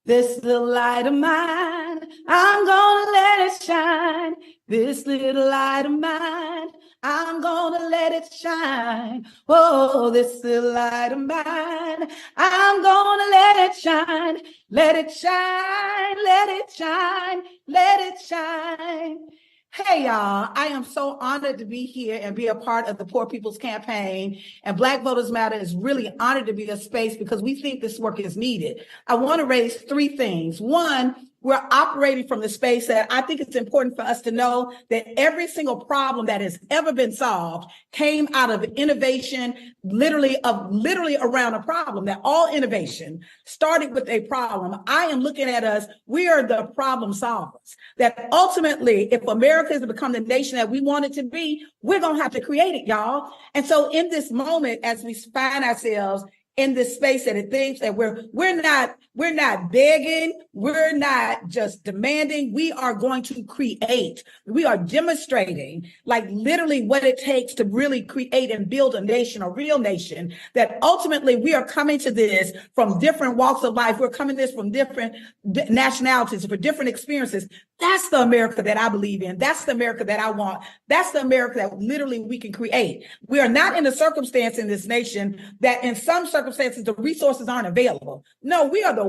This little light of mine, I'm gonna let it shine. This little light of mine, I'm gonna let it shine. Oh, this little light of mine, I'm gonna let it shine. Let it shine, let it shine, let it shine. Hey, y'all, I am so honored to be here and be a part of the Poor People's Campaign. And Black Voters Matter is really honored to be a space because we think this work is needed. I want to raise three things. One, we're operating from the space that I think it's important for us to know that every single problem that has ever been solved came out of innovation, literally around a problem, that all innovation started with a problem. I am looking at us, we are the problem solvers, that ultimately, if America is to become the nation that we want it to be, we're going to have to create it, y'all. And so in this moment, as we find ourselves in this space that it thinks that we're not begging, we're not just demanding, we are going to create. We are demonstrating like literally what it takes to really create and build a nation, a real nation, that ultimately we are coming to this from different walks of life. We're coming to this from different nationalities, for different experiences. That's the America that I believe in. That's the America that I want. That's the America that literally we can create. We are not in a circumstance in this nation that in some circumstances, the resources aren't available. No, we are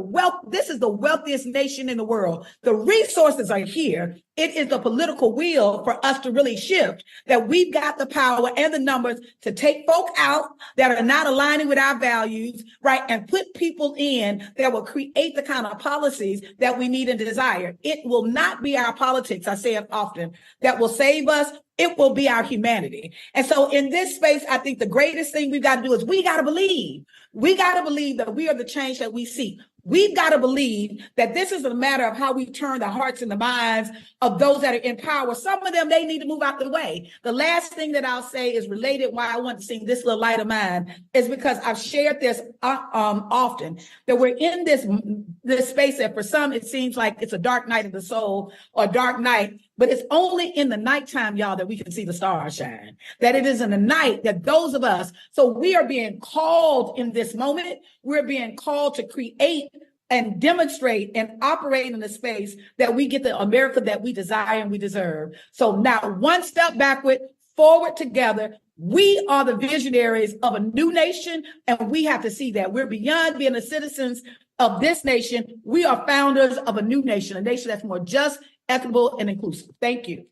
this is the wealthiest nation in the world. The resources are here. It is the political will for us to really shift, that we've got the power and the numbers to take folk out that are not aligning with our values, right? And put people in that will create the kind of policies that we need and desire. It will not be our politics, I say it often, that will save us. It will be our humanity. And so in this space, I think the greatest thing we've got to do is we got to believe. We got to believe that we are the change that we seek. We've got to believe that this is a matter of how we turn the hearts and the minds of those that are in power. Some of them, they need to move out the way. The last thing that I'll say is related why I want to sing This Little Light of Mine is because I've shared this often, that we're in this space that for some, it seems like it's a dark night of the soul or dark night, but it's only in the nighttime, y'all, that we can see the stars shine, that it is in the night that those of us, so we are being called in this moment, we're being called to create and demonstrate and operate in a space that we get the America that we desire and we deserve. So now one step backward, forward together. We are the visionaries of a new nation, and we have to see that. We're beyond being the citizens of this nation. We are founders of a new nation, a nation that's more just, equitable, and inclusive. Thank you.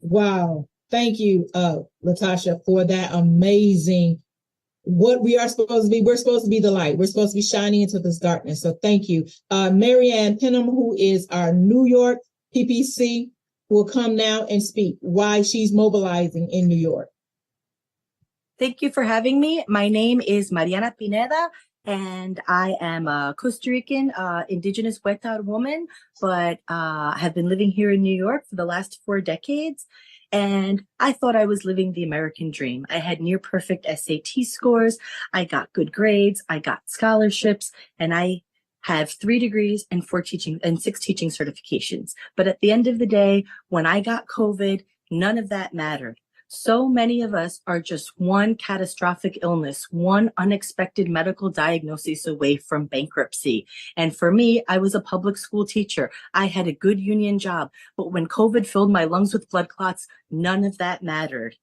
Wow. Thank you, Latasha, for that amazing what we are supposed to be. We're supposed to be the light. We're supposed to be shining into this darkness. So thank you. Marianne Penham, who is our New York PPC, will come now and speak why she's mobilizing in New York. Thank you for having me. My name is Mariana Pineda, and I am a Costa Rican indigenous Huetar woman, but have been living here in New York for the last 4 decades. And I thought I was living the American dream. I had near perfect SAT scores. I got good grades. I got scholarships, and I have 3 degrees and 6 teaching certifications. But at the end of the day, when I got COVID, none of that mattered. So many of us are just one catastrophic illness, one unexpected medical diagnosis away from bankruptcy. And for me, I was a public school teacher. I had a good union job. But when COVID filled my lungs with blood clots, none of that mattered.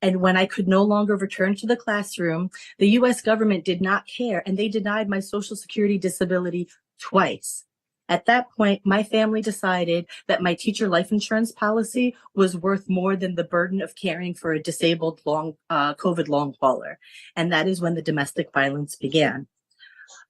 And when I could no longer return to the classroom, the US government did not care, and they denied my Social Security disability twice. At that point, my family decided that my teacher life insurance policy was worth more than the burden of caring for a disabled COVID long hauler. And that is when the domestic violence began.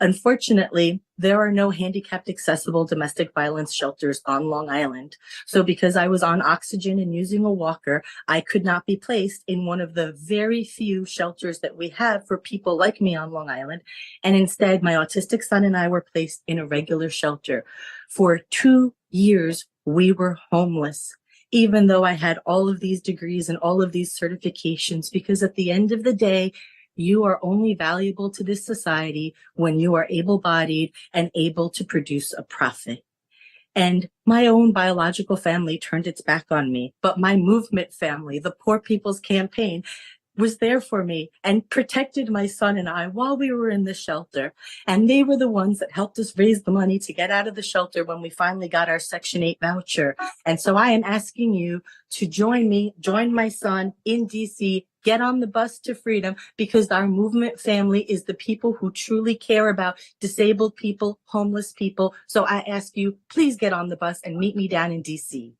Unfortunately, there are no handicapped accessible domestic violence shelters on Long Island. So because I was on oxygen and using a walker, I could not be placed in one of the very few shelters that we have for people like me on Long Island. And instead, my autistic son and I were placed in a regular shelter. For 2 years, we were homeless, even though I had all of these degrees and all of these certifications, because at the end of the day, you are only valuable to this society when you are able-bodied and able to produce a profit. And my own biological family turned its back on me, but my movement family, the Poor People's Campaign, was there for me and protected my son and I while we were in the shelter. And they were the ones that helped us raise the money to get out of the shelter when we finally got our Section 8 voucher. And so I am asking you to join me, join my son in DC, get on the bus to freedom, because our movement family is the people who truly care about disabled people, homeless people. So I ask you, please get on the bus and meet me down in DC.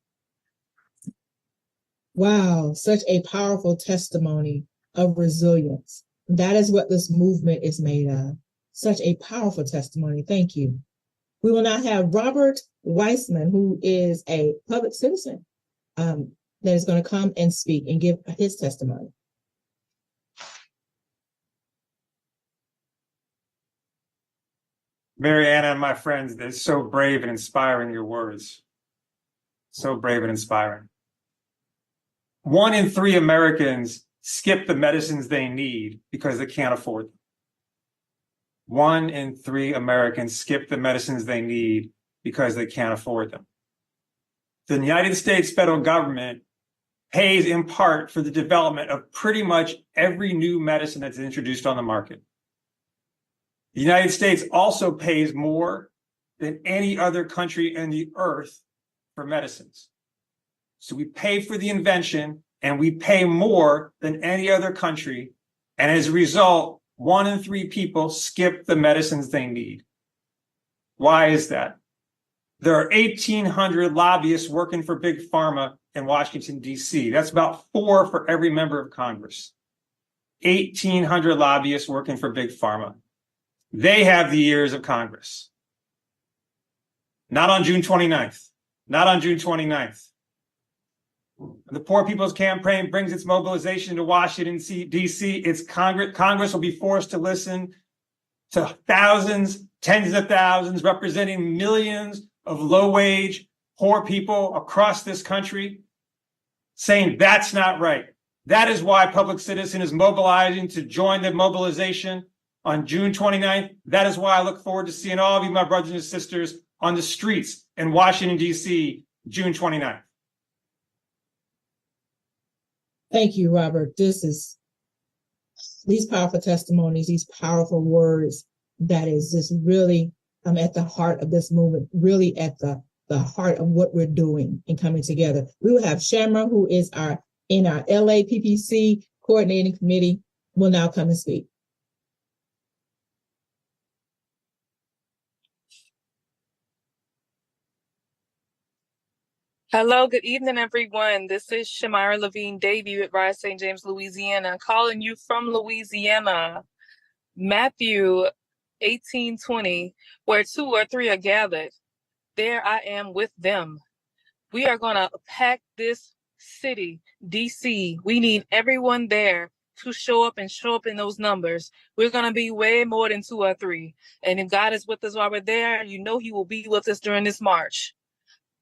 Wow, such a powerful testimony of resilience. That is what this movement is made of. Such a powerful testimony. Thank you. We will now have Robert Weissman, who is a public citizen, that is going to come and speak and give his testimony. Mariana and my friends, they're so brave and inspiring, your words. So brave and inspiring. 1 in 3 Americans skip the medicines they need because they can't afford them. 1 in 3 Americans skip the medicines they need because they can't afford them. The United States federal government pays in part for the development of pretty much every new medicine that's introduced on the market. The United States also pays more than any other country on the earth for medicines. So we pay for the invention and we pay more than any other country. And as a result, 1 in 3 people skip the medicines they need. Why is that? There are 1,800 lobbyists working for Big Pharma in Washington, D.C. That's about 4 for every member of Congress. 1,800 lobbyists working for Big Pharma. They have the ears of Congress. Not on June 29th. Not on June 29th. The Poor People's Campaign brings its mobilization to Washington, D.C. It's Congress will be forced to listen to thousands, tens of thousands, representing millions of low-wage, poor people across this country, saying that's not right. That is why Public Citizen is mobilizing to join the mobilization on June 29th. That is why I look forward to seeing all of you, my brothers and sisters, on the streets in Washington, D.C., June 29th. Thank you, Robert. These powerful testimonies, these powerful words, that is just really at the heart of this movement, really at the heart of what we're doing and coming together. We will have Shamra, who is in our LAPPC coordinating committee, will now come and speak. Hello, good evening, everyone. This is Shamira Levine Davy with Rise St. James, Louisiana, calling you from Louisiana. Matthew 18:20, where 2 or 3 are gathered, there I am with them. We are going to pack this city, DC. We need everyone there to show up in those numbers. We're going to be way more than 2 or 3. And if God is with us while we're there, you know he will be with us during this march.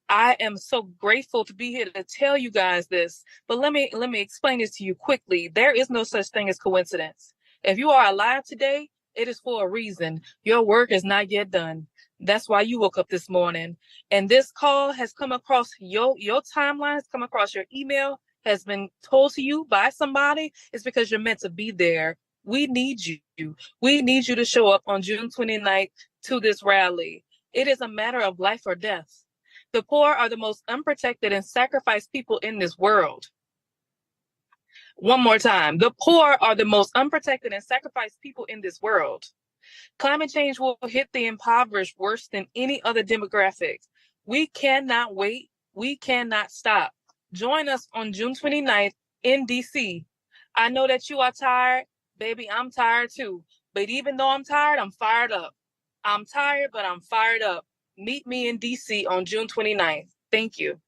I am so grateful to be here to tell you guys this. But let me explain this to you quickly. There is no such thing as coincidence. If you are alive today, it is for a reason. Your work is not yet done. That's why you woke up this morning. And this call has come across your timeline, has come across your email, has been told to you by somebody. It's because you're meant to be there. We need you. We need you to show up on June 29th to this rally. It is a matter of life or death. The poor are the most unprotected and sacrificed people in this world. One more time. The poor are the most unprotected and sacrificed people in this world. Climate change will hit the impoverished worse than any other demographic. We cannot wait. We cannot stop. Join us on June 29th in DC. I know that you are tired. Baby, I'm tired too. But even though I'm tired, I'm fired up. I'm tired, but I'm fired up. Meet me in DC on June 29th. Thank you.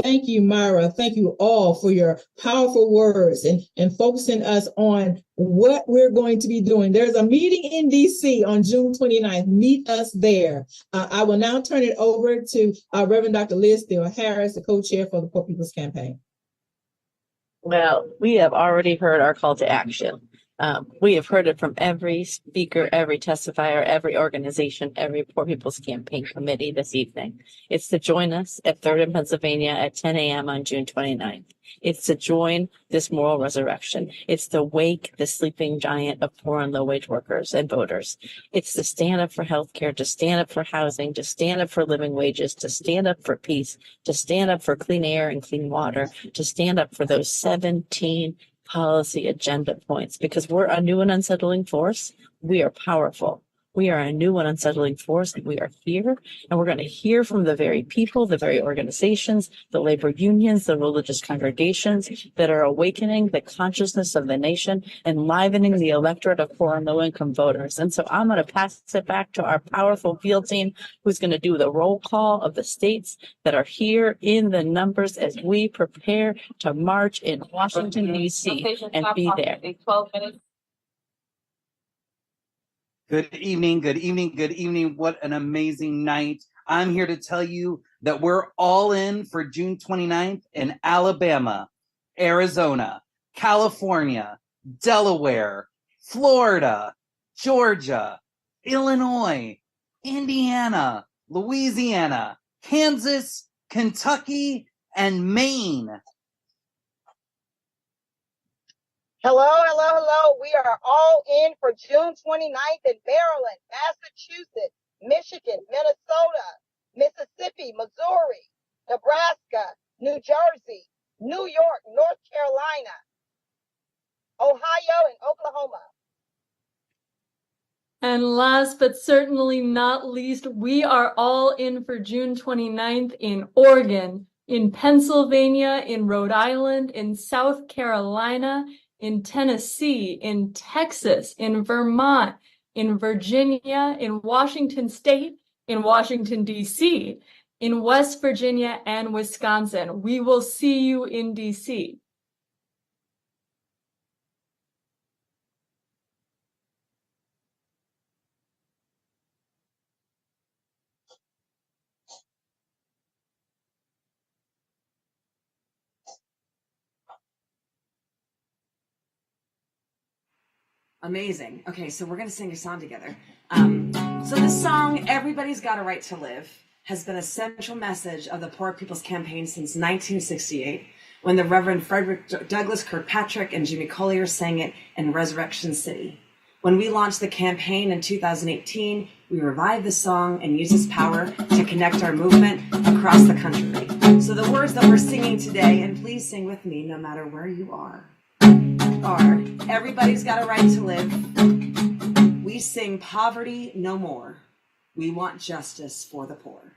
Thank you, Myra. Thank you all for your powerful words and focusing us on what we're going to be doing. There's a meeting in DC on June 29th. Meet us there. I will now turn it over to Reverend Dr. Liz Theoharis, the co-chair for the Poor People's Campaign. Well, we have already heard our call to action. We have heard it from every speaker, every testifier, every organization, every Poor People's Campaign committee this evening. It's to join us at 3rd and Pennsylvania at 10 a.m. on June 29th. It's to join this moral resurrection. It's to wake the sleeping giant of poor and low-wage workers and voters. It's to stand up for healthcare, to stand up for housing, to stand up for living wages, to stand up for peace, to stand up for clean air and clean water, to stand up for those 17 policy agenda points, because we're a new and unsettling force. We are powerful. We are a new and unsettling force, and we are here, and we're going to hear from the very people, the very organizations, the labor unions, the religious congregations that are awakening the consciousness of the nation, enlivening the electorate of poor and low-income voters. And so I'm going to pass it back to our powerful field team, who's going to do the roll call of the states that are here in the numbers as we prepare to march in Washington, D.C. and be there. 12 minutes. Good evening, good evening, good evening. What an amazing night. I'm here to tell you that we're all in for June 29th in Alabama, Arizona, California, Delaware, Florida, Georgia, Illinois, Indiana, Louisiana, Kansas, Kentucky, and Maine. Hello. We are all in for June 29th in Maryland, Massachusetts, Michigan, Minnesota, Mississippi, Missouri, Nebraska, New Jersey, New York, North Carolina, Ohio, and Oklahoma. And last but certainly not least, we are all in for June 29th in Oregon, in Pennsylvania, in Rhode Island, in South Carolina, in Tennessee, in Texas, in Vermont, in Virginia, in Washington State, in Washington, D.C., in West Virginia, and Wisconsin. We will see you in D.C. Amazing. Okay, so we're going to sing a song together. So this song, Everybody's Got a Right to Live, has been a central message of the Poor People's Campaign since 1968, when the Reverend Frederick Douglass Kirkpatrick and Jimmy Collier sang it in Resurrection City. When we launched the campaign in 2018, we revived the song and used its power to connect our movement across the country. So the words that we're singing today, and please sing with me no matter where you are everybody's got a right to live. We sing poverty no more. We want justice for the poor.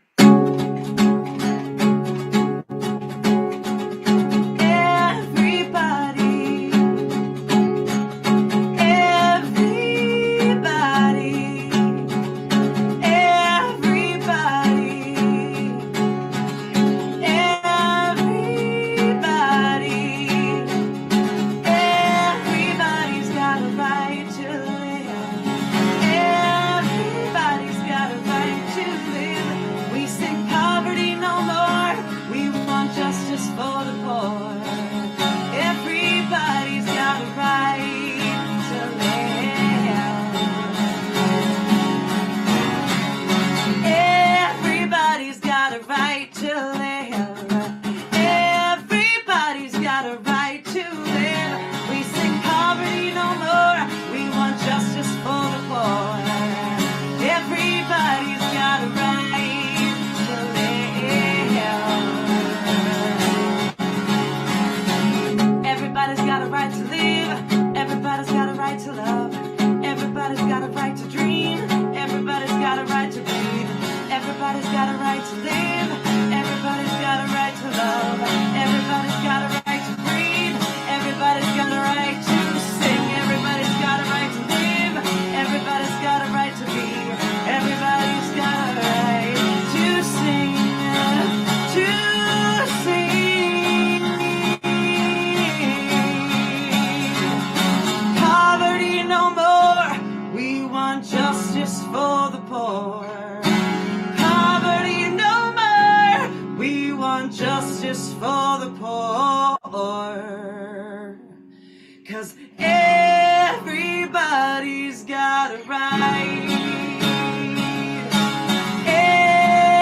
We right to live. Everybody's got a right to live. We sing poverty no more. We want justice for the poor. Everybody's got a right to live. Everybody's got a right to live. Everybody's got a right to love. Everybody's got a right to dream. Everybody's got a right to breathe. Everybody's got a right to live. Everybody's got a right to love. Everybody's got a right to breathe. Everybody's got a right to sing. Everybody's got a right to live. Everybody's got a right to be. Everybody's got a right to sing. To sing. Poverty no more. We want justice for the poor. Poverty no more. We want justice for the poor. 'Cause everybody's got a right.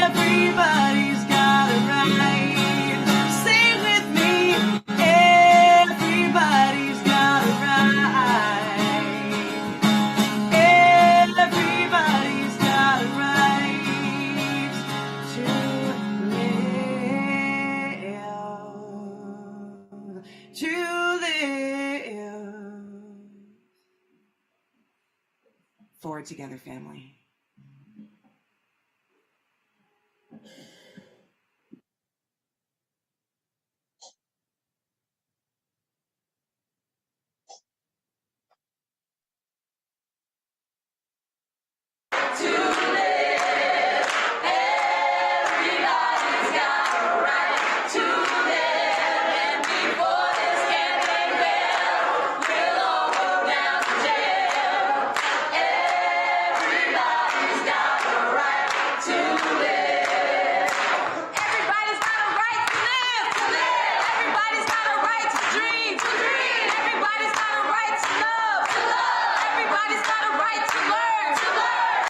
Everybody's got a right. Sing with me. Everybody's got a right. Everybody's got a right to live. To live. Forward together, family.